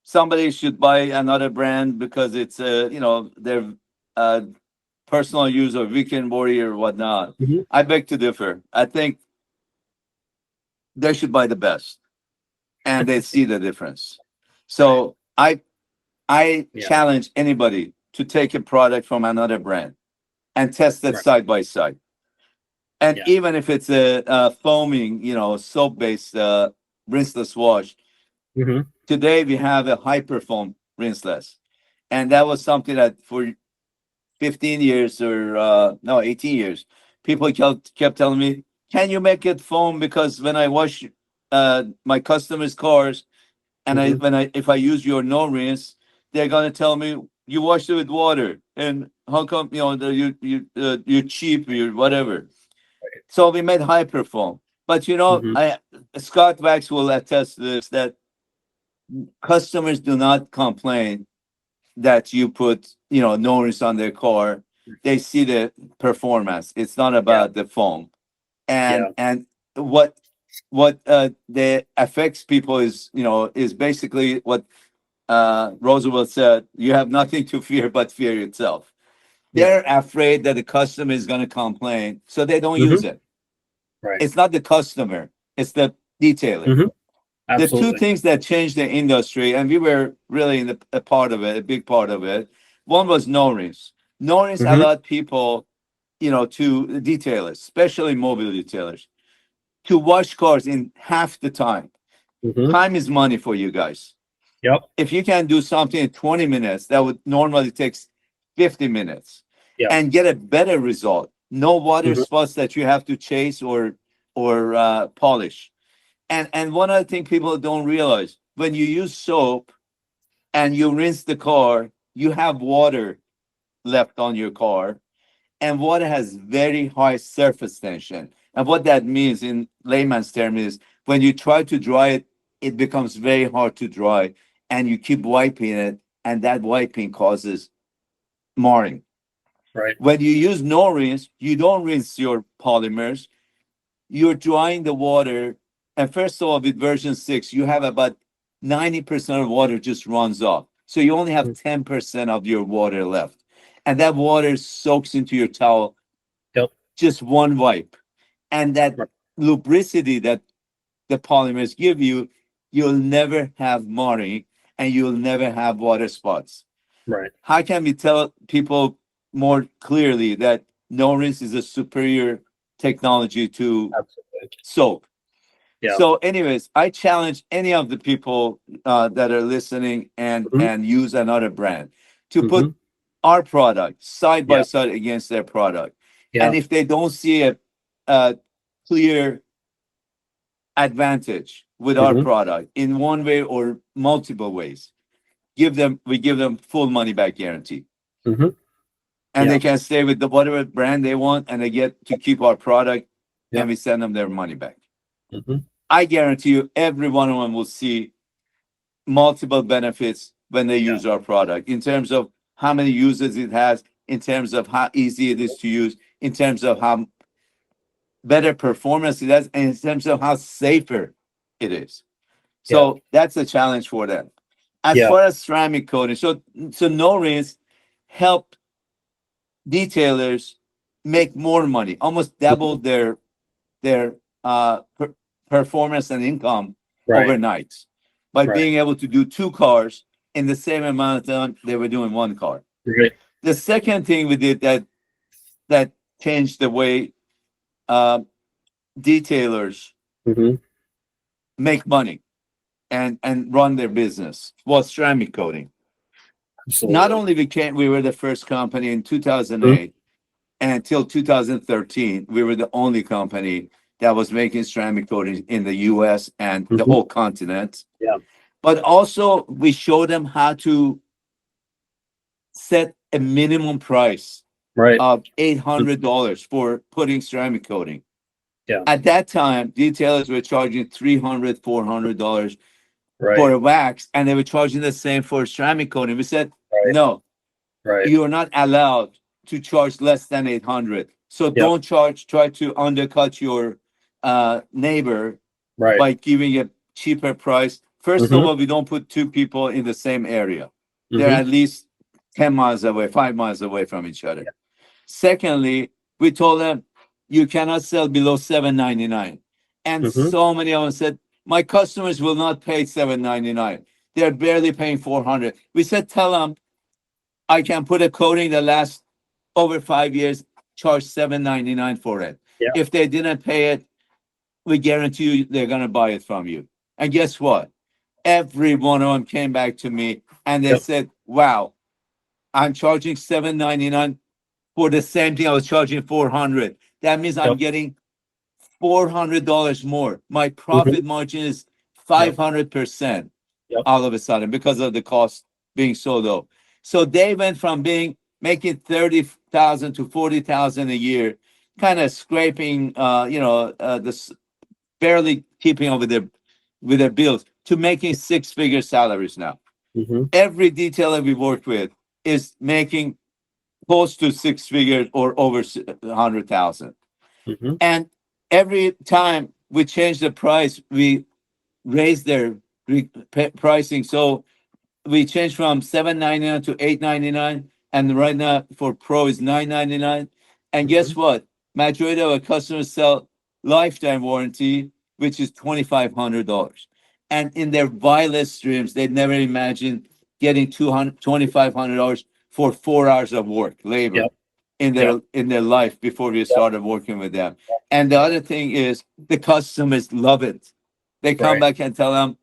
somebody should buy another brand because it's their personal use or weekend warrior or whatnot. Mm-hmm. I beg to differ. I think they should buy the best, and they see the difference. So I challenge anybody to take a product from another brand and test it side by side. And even if it's a foaming, soap-based rinseless wash, today we have a hyperfoam rinseless, and that was something that for 15 years or 18 years, people kept telling me, "Can you make it foam? Because when I wash my customers' cars, and if I use your no rinse, they're gonna tell me You washed it with water, and how come you're cheap, you're whatever. So we made high perform. But Mhm. Scott Wax will attest to this, that customers do not complain that you put no rinse on their car. They see the performance. It's not Yeah. about the foam. and Yeah. and what the affects people is basically what Roosevelt said: you have nothing to fear but fear itself. Yeah. They're afraid that the customer is going to complain, so they don't use Mhm. it. Right. It's not the customer, it's the detailer. Mhm. The two Absolutely. things that changed the industry, and we were really in a part of it, a big part of it. One was no rinse. No rinse Mhm. allowed people, to detailers, especially mobile detailers, to wash cars in half the time. Mhm. Time is money for you guys. Yep. If you can do something in 20 minutes, that would normally take 50 minutes, Yeah. and get a better result. No water Mhm. spots that you have to chase or polish. And one other thing people don't realize: when you use soap and you rinse the car, you have water left on your car, and water has very high surface tension. And what that means in layman's term is, when you try to dry it, it becomes very hard to dry, and you keep wiping it, and that wiping causes marring. Right. When you use no rinse, you don't rinse your polymers. You're drying the water. And first of all, with version 6, you have about 90% of water just runs off. So you only have Mm. 10% of your water left. And that water soaks into your towel, Yep. just one wipe. And that Right. lubricity that the polymers give you, you'll never have marring, and you'll never have water spots. Right. How can we tell people more clearly that no rinse is a superior technology to Absolutely. soap? Yeah. So, anyways, I challenge any of the people that are listening and Mhm. use another brand to put Mhm. our product side by Yeah. side against their product. And Yeah. if they don't see a clear advantage with our Mhm. product in one way or multiple ways, we give them full money back guarantee. Mhm. And Yeah. they can stay with the whatever brand they want, and they get to keep our product, and Yep. we send them their money back. Mhm. I guarantee you, every one of them will see multiple benefits when they Yeah. use our product, in terms of how many users it has, in terms of how easy it is to use, in terms of how better performance it has, and in terms of how safer it is. Yeah. So that's a challenge for them. As Yeah. far as ceramic coating, so no rinse help detailers make more money, almost double Mhm. their performance and income Right. overnight, by Right. being able to do two cars in the same amount of time they were doing one car. Right. The second thing we did that changed the way uh, detailers Mhm. make money and run their business was ceramic coating. Not Absolutely. only we were the first company in Mhm. 2008, and until 2013, we were the only company that was making ceramic coatings in the US and the Mhm. whole continent. Yeah. But also, we showed them how to set a minimum price Right. of Mm. $800 for putting ceramic coating. Yeah. At that time, detailers were charging $300, $400 for Right. a wax, and they were charging the same for ceramic coating. We said, Right. no, Right. you are not allowed to charge less than 800. So Yep. don't try to undercut your neighbor Right. by giving a cheaper price. First of Mhm. all, we don't put two people in the same area. They're Mhm. at least 10 miles away, 5 miles away from each other. Yeah. Secondly, we told them you cannot sell below $7.99. And Mhm. so many of them said, my customers will not pay $7.99. They're barely paying 400. We said, tell them I can put a coating that lasts over 5 years, charge $7.99 for it. Yeah. If they didn't pay it, we guarantee you they're gonna buy it from you. And guess what? Every one of them came back to me and they Yep. said, wow, I'm charging $7.99 for the same thing I was charging 400. That means I'm Yep. getting $400 more. My Mhm. profit margin is Yep. 500% Yep. all of a sudden because of the cost being so low. So they went from making 30,000 to 40,000 a year, kind of scraping, this barely keeping up with their bills, to making six-figure salaries now. Mm-hmm. Every detailer we work with is making close to six-figure or over 100,000. Mm-hmm. And every time we change the price, we raise their pricing. So we changed from $7.99 to $8.99, and right now for Pro is $9.99. And guess what? Majority of our customers sell lifetime warranty, which is $2,500. And in their wildest dreams, they never imagined getting $2,500 for 4 hours of work, labor, Yep. in their life before we started working with them. And the other thing is the customers love it. They come Right. back and tell them,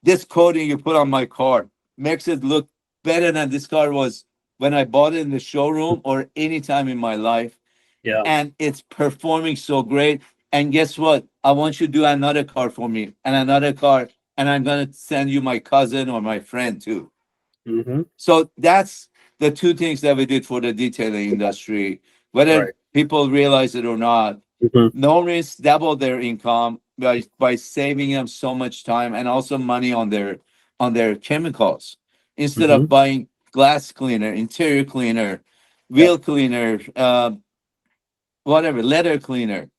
this coating you put on my car makes it look better than this car was when I bought it in the showroom or any time in my life. Yeah. And it's performing so great. And guess what? I want you to do another car for me and another car. And I'm going to send you my cousin or my friend too. Mm-hmm. So that's the two things that we did for the detailing industry, whether Right. people realize it or not. Mm-hmm. Nomads double their income by saving them so much time and also money on their chemicals. Instead Mm-hmm. of buying glass cleaner, interior cleaner, Yep. wheel cleaner, whatever, leather cleaner,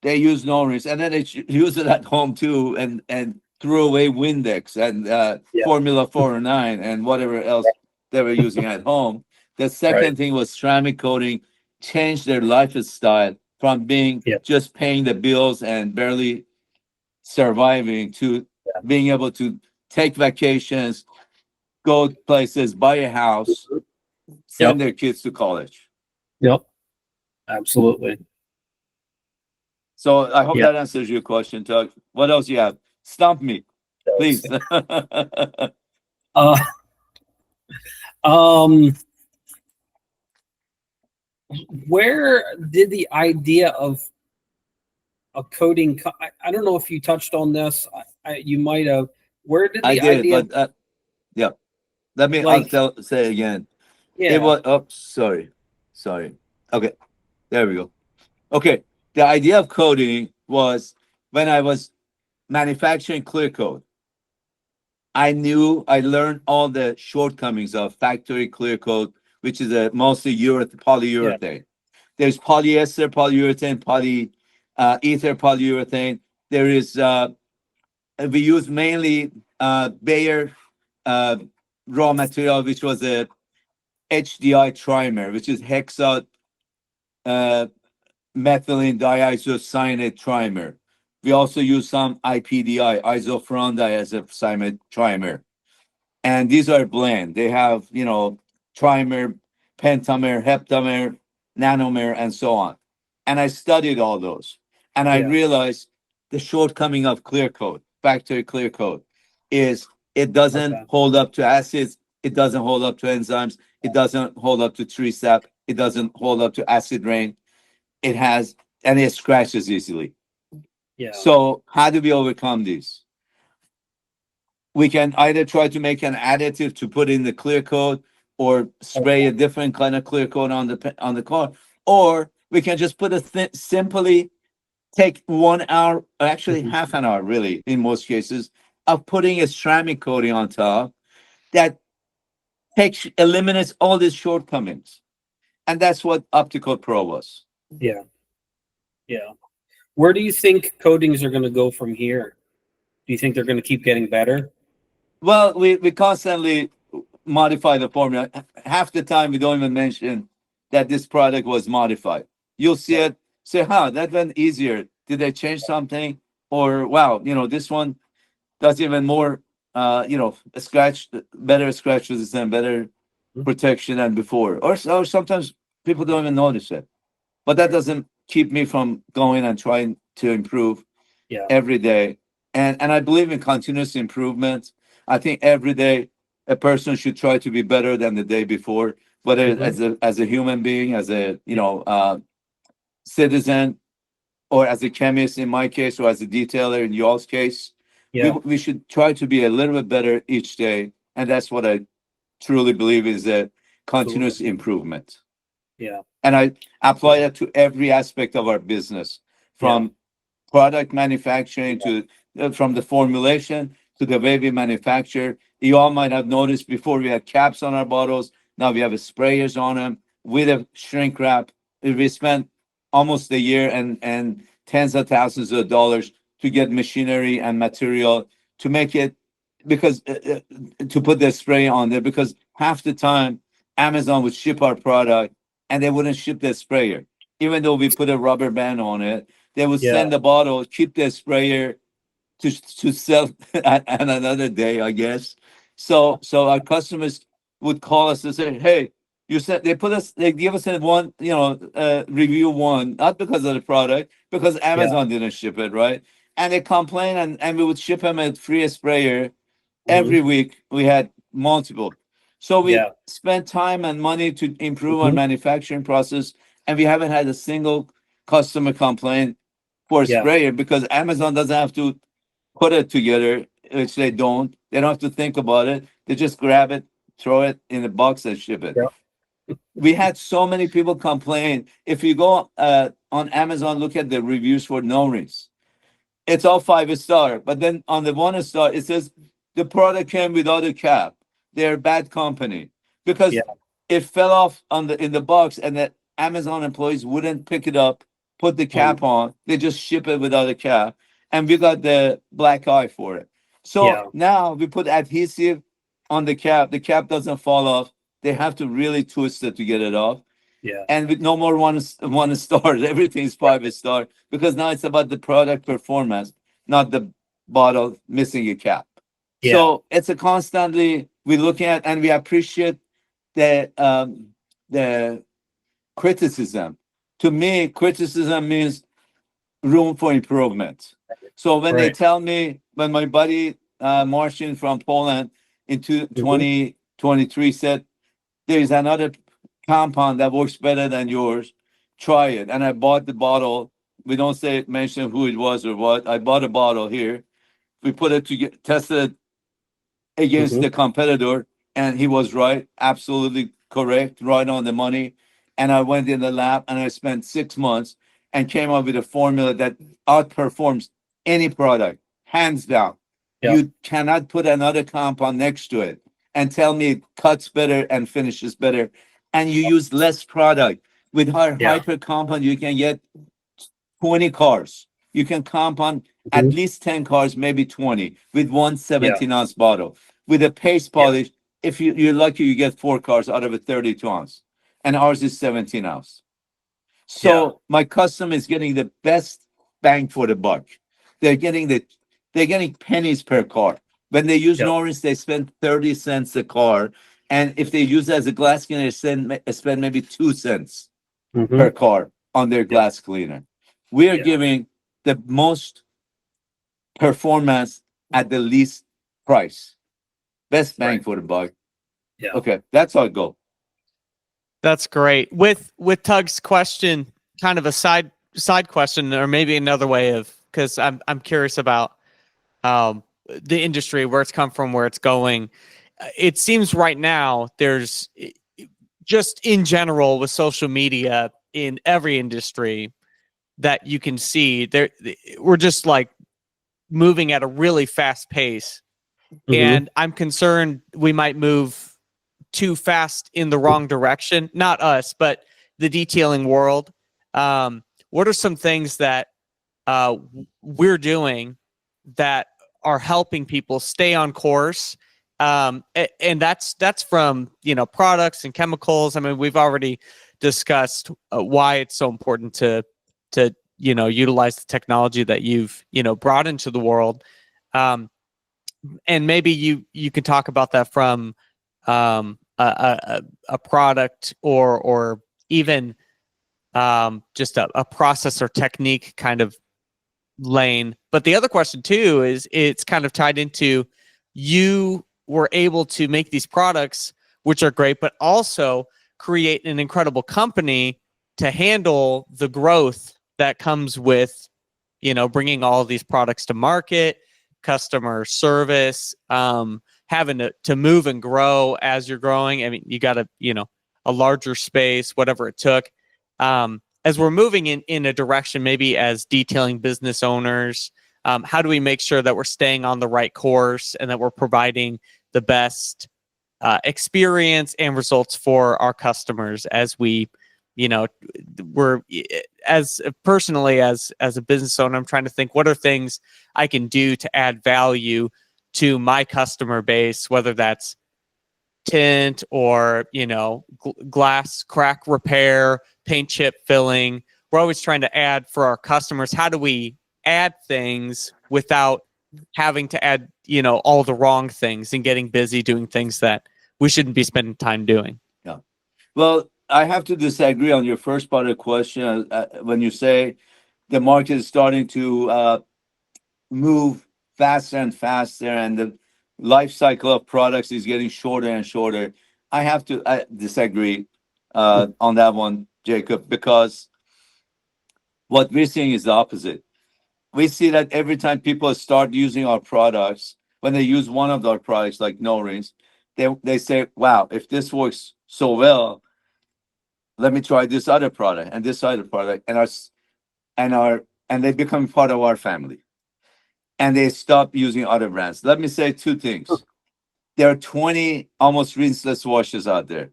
they use Nomads, and then they use it at home too, and threw away Windex and Yeah. Formula 409 and whatever else they were using at home. The second Right. thing was ceramic coating changed their lifestyle from being Yeah. just paying the bills and barely surviving to Yeah. being able to take vacations, go places, buy a house, send Yep. their kids to college. Yep. Absolutely. So I hope Yeah. that answers your question, Tug. What else you have? Stump me, please. Uh, um, where did the idea of a coating? I don't know if you touched on this. You might have. Where did I the did, idea, but yeah. I'll like, say again. It yeah, was, oh, sorry. Okay, there we go. Okay, the idea of coding was when I was manufacturing clear coat. I learned all the shortcomings of factory clear coat, which is a mostly yeah, polyurethane. There's polyester polyurethane, ether polyurethane. There is we use mainly Bayer uh, raw material, which was a HDI trimer, which is hexa uh, methylene diisocyanate trimer. We also use some IPDI, isoflurane as a cyanide trimer. And these are blend. They have, trimer, pentamer, heptamer, nanomer, and so on. And I studied all those. And I yeah. realized the shortcoming of clear coat, factory clear coat, is it doesn't Okay. hold up to acids, it doesn't hold up to enzymes, it doesn't hold up to tree sap, it doesn't hold up to acid rain. It has, and it scratches easily. Yeah. So how do we overcome these? We can either try to make an additive to put in the clear coat or spray a different kind of clear coat on the car, or we can just put simply take 1 hour, actually Mhm. half an hour, really, in most cases, of putting a ceramic coating on top that eliminates all these shortcomings, and that's what Opti-Coat Pro was. Yeah. Yeah. Where do you think coatings are going to go from here? Do you think they're going to keep getting better? Well, we constantly modify the formula. Half the time, we don't even mention that this product was modified. You'll see Right. it, say, huh, that went easier. Did they change something? Or, wow, this one does even more, better scratch resistance, better Mhm. protection than before. Or sometimes people don't even notice it. But that Right. doesn't keep me from going and trying to improve Yeah. every day. And I believe in continuous improvement. I think every day a person should try to be better than the day before, whether Mhm. as a human being, as a Yeah. citizen, or as a chemist in my case, or as a detailer in y'all's case. We Yeah. we should try to be a little bit better each day, and that's what I truly believe is a continuous Absolutely. improvement. Yeah. And I apply that to every aspect of our business, from product manufacturing to from the formulation to the way we manufacture. You all might have noticed before we had caps on our bottles. Now we have sprayers on them with a shrink wrap. We spent almost a year and tens of thousands of dollars to get machinery and material to make it, because to put the spray on there, because half the time Amazon would ship our product and they wouldn't ship the sprayer. Even though we put a rubber band on it, they would Yeah. send the bottle, keep the sprayer to sell at another day, I guess. So our customers would call us and say, "Hey, you said they give us a one, review one, not because of the product, because Amazon didn't ship it, right?" And they complain, and we would ship them a free sprayer every week. We had multiple. So we Yeah. spent time and money to improve our Mhm. manufacturing process, and we haven't had a single customer complaint for a Yeah. sprayer, because Amazon doesn't have to put it together, which they don't. They don't have to think about it. They just grab it, throw it in a box, and ship it. Yeah. We had so many people complain. If you go on Amazon, look at the reviews for no rinse. It's all 5 star, but then on the 1 star, it says the product came without a cap. They're a bad company Yeah. because it fell off on the in the box, and the Amazon employees wouldn't pick it up, put the cap on. They just ship it without a cap, and we got the black eye for it. Yeah. So now we put adhesive on the cap. The cap doesn't fall off. They have to really twist it to get it off, Yeah. and with no more one stars, everything's 5 star, because now it's about the product performance, not the bottle missing a cap. Yeah. So it's a constantly we look at, and we appreciate the criticism. To me, criticism means room for improvement. So when they Right. tell me, when my buddy Marcin from Poland in Mhm. 2023 said, "There's another compound that works better than yours. Try it." And I bought the bottle. We don't say mention who it was or what. I bought a bottle here. We put it to get tested against Mhm. the competitor, and he was right, absolutely correct, right on the money. And I went in the lab and I spent 6 months and came up with a formula that outperforms any product, hands down. Yeah. You cannot put another compound next to it and tell me it cuts better and finishes better. And you use less product. With our Yeah. hyper compound, you can get 20 cars. You can compound at Mhm. least 10 cars, maybe 20, with one Yeah. 17-ounce bottle. With a paste Yeah. polish, if you're lucky, you get 4 cars out of a 32-ounce. And ours is 17-ounce. Yeah. So my customer is getting the best bang for the buck. They're getting they're getting pennies per car. When they use Yep. Norris, they spend 30 cents a car. And if they use it as a glass cleaner, they spend maybe 2 cents per Mhm. car on their Yep. glass cleaner. We are Yeah. giving the most performance at the least price. Best bang Right. for the buck. Yeah. Okay, that's our goal. That's great. With Tug's question, kind of a side question, or maybe another way of, because I'm curious about the industry, where it's come from, where it's going. It seems right now there's just in general with social media in every industry that you can see there, we're just like moving at a really fast pace, Mhm. and I'm concerned we might move too fast in the wrong direction. Not us, but the detailing world. What are some things that we're doing that are helping people stay on course? And that's from products and chemicals. I mean, we've already discussed why it's so important to utilize the technology that you've brought into the world. And maybe you can talk about that from a product or even just a process or technique kind of lane. But the other question too is it's kind of tied into, you were able to make these products, which are great, but also create an incredible company to handle the growth that comes with bringing all of these products to market, customer service, having to move and grow as you're growing. I mean, you got to, a larger space, whatever it took. As we're moving in a direction, maybe as detailing business owners, how do we make sure that we're staying on the right course and that we're providing the best experience and results for our customers as we, we're as personally as a business owner, I'm trying to think what are things I can do to add value to my customer base, whether that's tint or glass crack repair, paint chip filling. We're always trying to add for our customers. How do we add things without having to add all the wrong things and getting busy doing things that we shouldn't be spending time doing? Yeah. Well, I have to disagree on your first part of the question. When you say the market is starting to move faster and faster, and the life cycle of products is getting shorter and shorter, I have to disagree on that one, Jacob, because what we're seeing is the opposite. We see that every time people start using our products, when they use one of our products like No Rings, they say, wow, if this works so well, let me try this other product and this other product, and they become part of our family, and they stop using other brands. Let me say two things. There are 20 almost rinseless washes out there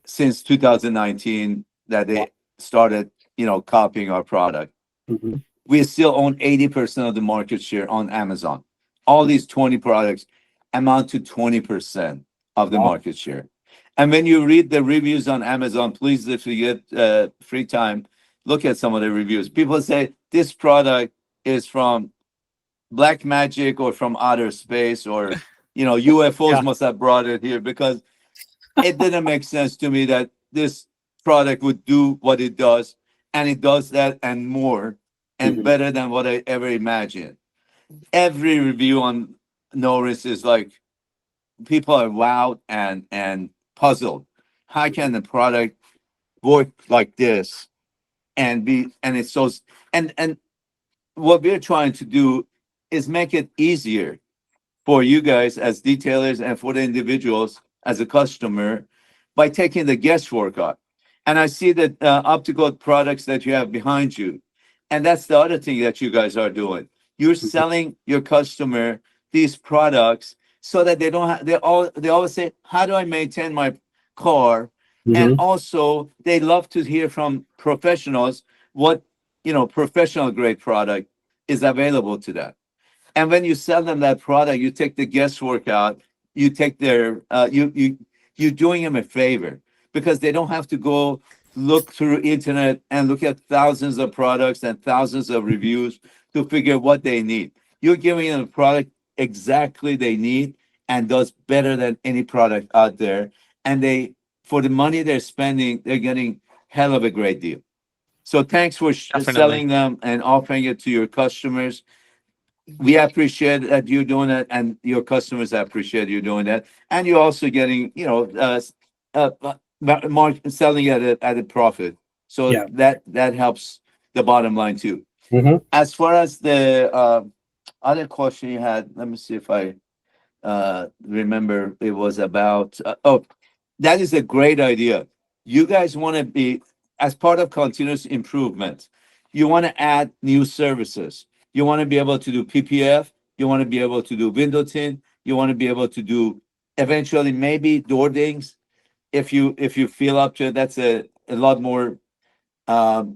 since 2019 that they started, copying our product. We still own 80% of the market share on Amazon. All these 20 products amount to 20% of the market share. And when you read the reviews on Amazon, please, if you get free time, look at some of the reviews. People say this product is from black magic or from outer space, or UFOs must have brought it here, because it didn't make sense to me that this product would do what it does, and it does that and more, and better than what I ever imagined. Every review on Norris is like, people are wowed and puzzled. How can the product work like this and it's so, and what we're trying to do is make it easier for you guys as detailers and for the individuals as a customer by taking the guesswork out. And I see that Opti-Coat products that you have behind you, and that's the other thing that you guys are doing. You're selling your customer these products so that they don't have, they always say, how do I maintain my car? And also they love to hear from professionals what professional grade product is available to them. And when you sell them that product, you take the guesswork out. You take their you're doing them a favor, because they don't have to go look through internet and look at thousands of products and thousands of reviews to figure what they need. You're giving them a product exactly they need and does better than any product out there. And for the money they're spending, they're getting hell of a great deal. So thanks for selling them and offering it to your customers. We appreciate that you're doing it, and your customers appreciate you doing that. And you're also getting, selling at a profit. So that helps the bottom line too. As far as the other question you had, let me see if I remember. It was about, that is a great idea. You guys want to be, as part of continuous improvement, you want to add new services. You want to be able to do PPF. You want to be able to do window tint. You want to be able to do eventually maybe door dings. If you feel up to it, that's a lot more a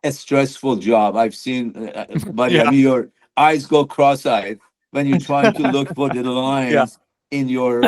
stressful job. I've seen, buddy. I mean, your eyes go cross-eyed when you're trying to look for the lines in your.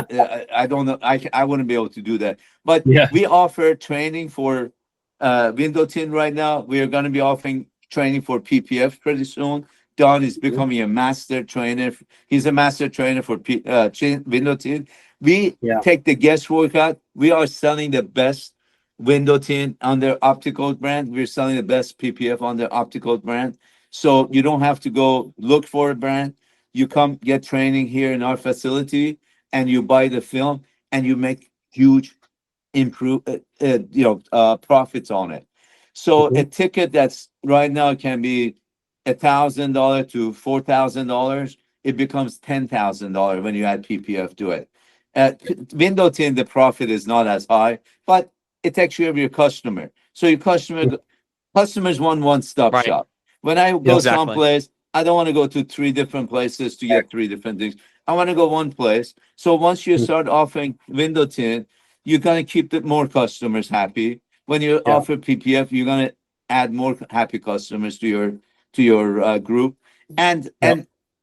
I don't know. I wouldn't be able to do that. But we offer training for window tint right now. We are going to be offering training for PPF pretty soon. Don is becoming a master trainer. He's a master trainer for window tint. We take the guesswork out. We are selling the best window tint under Opti-Coat brand. We're selling the best PPF on the Opti-Coat brand. So you don't have to go look for a brand. You come get training here in our facility, and you buy the film, and you make huge profits on it. So a ticket that's right now can be $1,000 to $4,000 it becomes $10,000 when you add PPF to it. Window tint, the profit is not as high, but it takes care of your customer. So your customers want one-stop Right. shop. When I go Exactly. someplace, I don't want to go to 3 different places to get 3 different things. I want to go one place. So once you start offering window tint, you're going to keep the more customers happy. When you offer PPF, you're going to add more happy customers to your group, and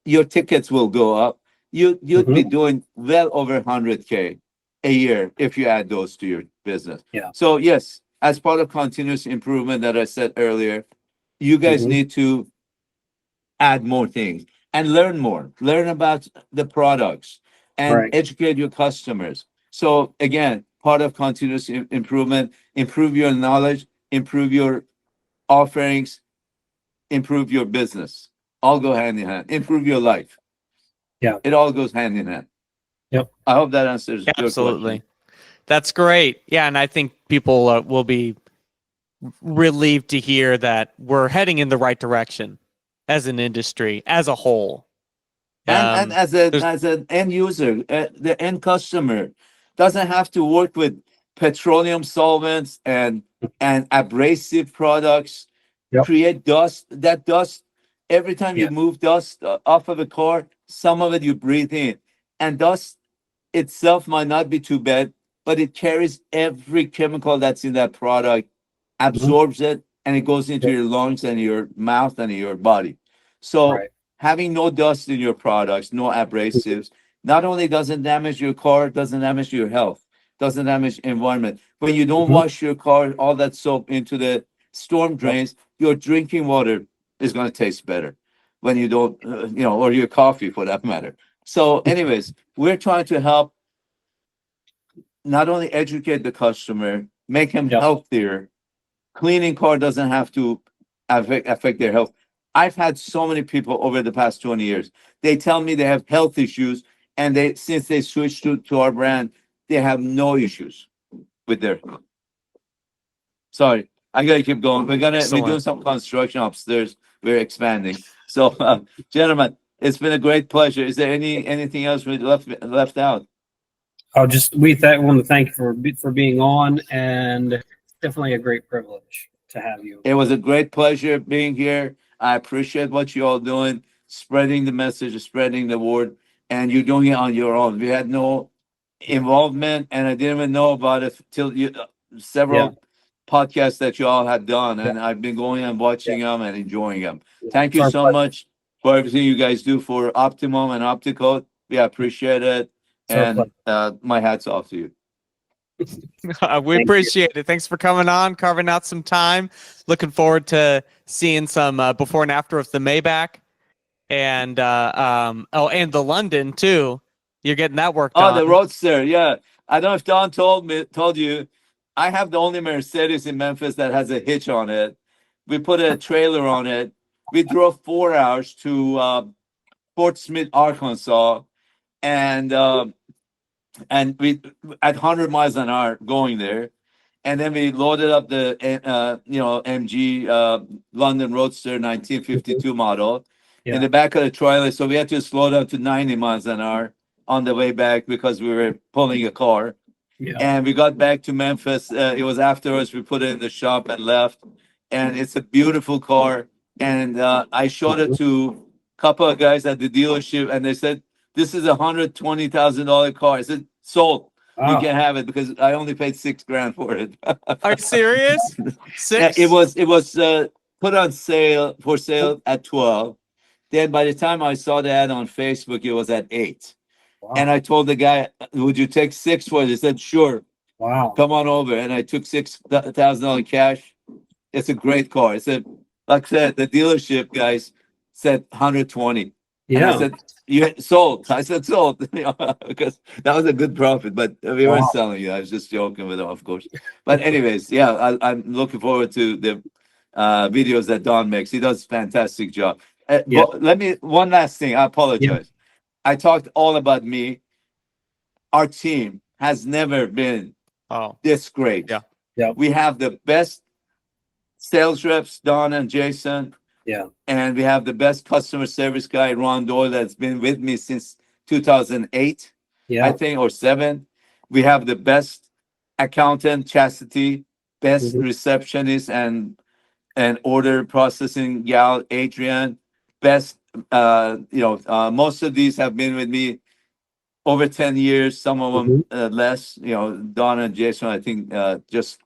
your tickets will go up. You'd be doing well over 100K a year if you add those to your business. Yeah. So yes, as part of continuous improvement that I said earlier, you guys need to add more things and learn more. Learn about the products and educate your customers. So again, part of continuous improvement, improve your knowledge, improve your offerings, improve your business. All go hand in hand. Improve your life. Yeah. It all goes hand in hand. Yep. I hope that answers your Absolutely. question. That's great. Yeah, and I think people will be relieved to hear that we're heading in the right direction as an industry as a whole. And as an end user, the end customer doesn't have to work with petroleum solvents and abrasive products. Create dust. That dust, every time you move dust off of a car, some of it you breathe in, and dust itself might not be too bad, but it carries every chemical that's in that product, absorbs it, and it goes into your lungs and your mouth and your body. So having no dust in your products, no abrasives, not only doesn't damage your car, doesn't damage your health, doesn't damage environment. When you don't wash your car, all that soap into the storm drains, your drinking water is going to taste better when you don't, or your coffee for that matter. So anyways, we're trying to help not only educate the customer, make him healthier. Cleaning car doesn't have to affect their health. I've had so many people over the past 20 years. They tell me they have health issues, and since they switched to our brand, they have no issues with their health. Sorry, I gotta keep going. We're doing some construction upstairs. We're expanding. So, gentlemen, it's been a great pleasure. Is there anything else we left out? Want to thank you for being on, and it's definitely a great privilege to have you. It was a great pleasure being here. I appreciate what you all doing, spreading the message, spreading the word, and you're doing it on your own. We had no involvement, and I didn't even know about it till several podcasts that you all had done, and I've been going and watching them and enjoying them. Thank you so much for everything you guys do for Optimum and Opti-Coat. We appreciate it, and my hat's off to you. We appreciate it. Thanks for coming on, carving out some time. Looking forward to seeing some before and after of the Maybach, and and the London too. You're getting that work done. Oh, the Roadster, yeah. I don't know if Don told you, I have the only Mercedes in Memphis that has a hitch on it. We put a trailer on it. We drove 4 hours to Fort Smith, Arkansas, and we at 100 miles an hour going there. And then we loaded up the MG London Roadster 1952 model in the back of the trailer. So we had to slow down to 90 miles an hour on the way back because we were pulling a car. And we got back to Memphis. It was afterwards. We put it in the shop and left. And it's a beautiful car. And I showed it to a couple of guys at the dealership, and they said, "This is $120,000 car." I said, "Sold. You can have it," because I only paid $6,000 for it. Are you serious? Yeah, it was put on sale at 12. Then by the time I saw the ad on Facebook, it was at 8. And I told the guy, "Would you take 6 for it?" He said, "Sure. Wow. Come on over." And I took $6,000 cash. It's a great car. It said, like I said, the dealership guys said 120. And I said, "You sold." I said, "Sold," because that was a good profit, but we weren't selling it. I was just joking with them, of course. But anyways, yeah, I'm looking forward to the videos that Don makes. He does a fantastic job. One last thing. I apologize. I talked all about me. Our team has never been this great. Yeah. We have the best sales reps, Don and Jason. Yeah. And we have the best customer service guy, Ron Doyle, that's been with me since 2008, Yeah. I think, or seven. We have the best accountant, Chastity, best Mhm. receptionist and order processing gal, Adrian, best. Most of these have been with me over 10 years. Some of them Mhm. less. Don and Jason, I think, just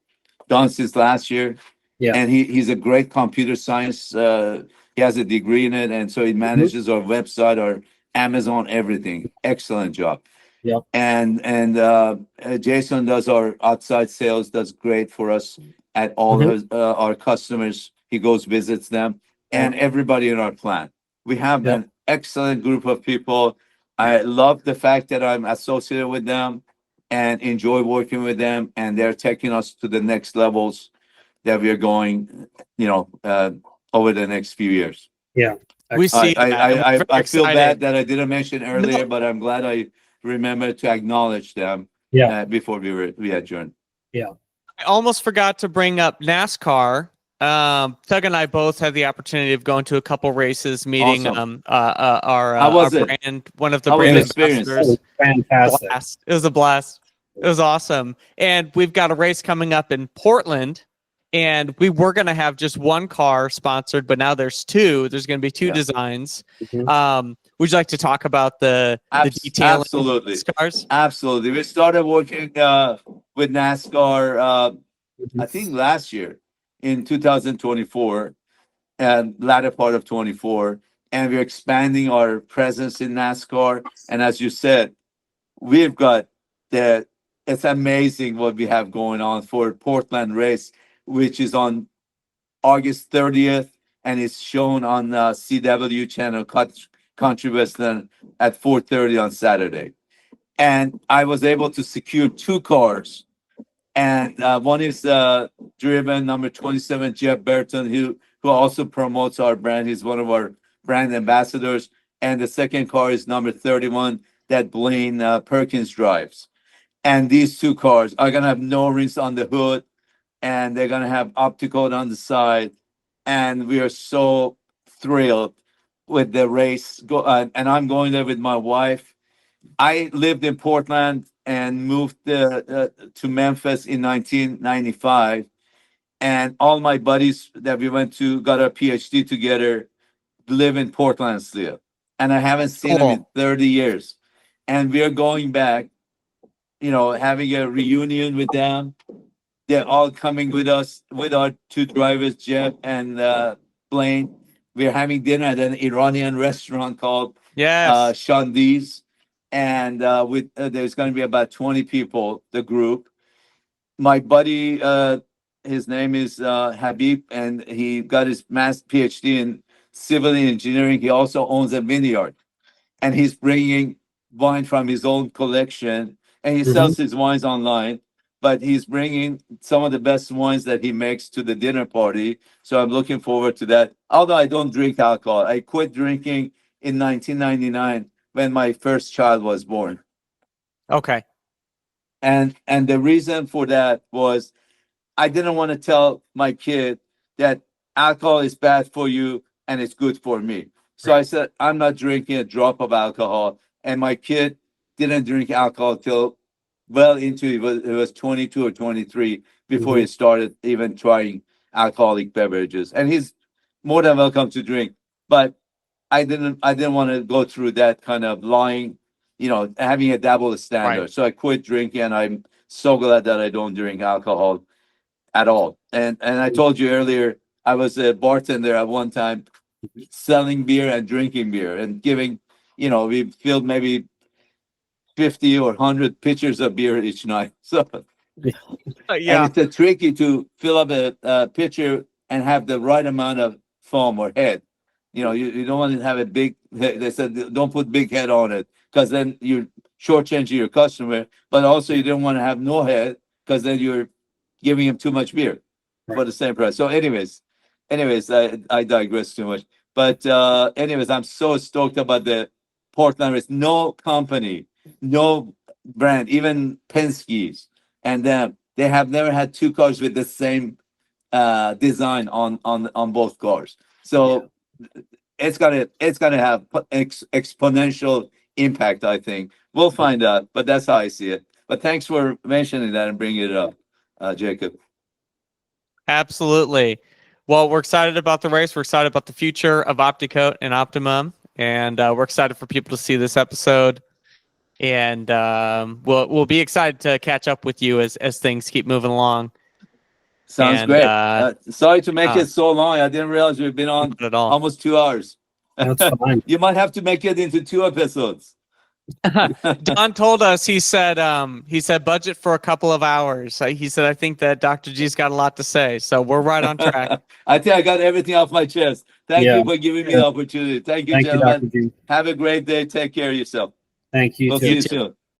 Don since last year. Yeah. And he's a great computer science. He has a degree in it, and so he Mhm. manages our website, our Amazon, everything. Excellent job. Yeah. And Jason does our outside sales. Does great for us at all Mhm. our customers. He goes visits them Right. and everybody in our plant. We have Yep. an excellent group of people. I love the fact that I'm associated with them and enjoy working with them, and they're taking us to the next levels that we are going, over the next few years. Yeah. We Excellent. see that, and we're very I feel bad excited. that I didn't mention No, earlier, but I'm glad I remembered to acknowledge them Yeah. before we adjourned. Yeah. I almost forgot to bring up NASCAR. Tug and I both had the opportunity of going to a couple races, meeting Awesome. How our was it? brand, one of the How was brand the It experience? was ambassadors. fantastic. Blast! It was a blast. It was awesome. And we've got a race coming up in Portland, and we were going to have just one car sponsored, but now there's two. There's going to be two Yeah. designs. Mhm. Would you like to talk about the detailing of Absolutely. these cars? Absolutely. We started working with NASCAR, I Mhm. think last year in 2024 and latter part of 24. And we're expanding our presence in NASCAR. And as you said, we've got the it's amazing what we have going on for Portland race, which is on August 30th, and it's shown on CW channel Country Western at 4:30 on Saturday. And I was able to secure two cars, and one is driven number 27 Jeff Burton, who also promotes our brand. He's one of our brand ambassadors. And the second car is number 31 that Blaine Perkins drives. And these two cars are gonna have no rings on the hood, and they're gonna have Opti-Coat on the side. And we are so thrilled with the race. And I'm going there with my wife. I lived in Portland and moved to Memphis in 1995. And all my buddies that we went to got our PhD together live in Portland still. And I haven't seen them in Cool. 30 years. And we're going back, having a reunion with them. They're all coming with us, with our two drivers, Jeff and Blaine. We're having dinner at an Iranian restaurant called Yes. Shandi's. And there's going to be about 20 people, the group. My buddy, his name is Habib, and he got his PhD in civil engineering. He also owns a vineyard, and he's bringing wine from his own collection, and he Mhm. sells his wines online. But he's bringing some of the best wines that he makes to the dinner party. So I'm looking forward to that. Although I don't drink alcohol, I quit drinking in 1999 when my first child was born. Okay. And the reason for that was I didn't want to tell my kid that alcohol is bad for you and it's good for me. So I Right. said, I'm not drinking a drop of alcohol. And my kid didn't drink alcohol till well into it was 22 or 23 before he Mhm. started even trying alcoholic beverages. And he's more than welcome to drink. But I didn't want to go through that kind of lying, having a double Right. standard. So I quit drinking, and I'm so glad that I don't drink alcohol at all. And I told you earlier, I was a bartender at one time, selling beer and drinking beer and giving, we filled maybe 50 or 100 pitchers of beer each night. So, and Yeah. it's a tricky to fill up a pitcher and have the right amount of foam or head. You don't want to have a big head. They said don't put big head on it because then you're shortchanging your customer. But also you don't want to have no head because then you're giving him too much beer Right. for the same price. So, anyways, I digress too much. But anyways, I'm so stoked about the Portland race. No company, no brand, even Penske's, and they have never had two cars with the same design on both cars. So it's gonna have exponential impact. I think we'll find out, but that's how I see it. But thanks for mentioning that and bringing it up, Jacob. Absolutely. Well, we're excited about the race. We're excited about the future of Opti-Coat and Optimum, and we're excited for people to see this episode. And we'll be excited to catch up with you as things keep moving along. Sounds And, great. Sorry to make it so long. I didn't realize we've been on Not at all. almost 2 hours. That's fine. You might have to make it into 2 episodes. Don told us, he said budget for a couple of hours. He said, I think that Dr. G's got a lot to say. So we're right on track. I think I got everything off my chest. Thank Yeah. you for giving me the opportunity. Thank you, Thank you, gentlemen. Dr. G. Have a great day. Take care of yourself. Thank you We'll too. see you soon.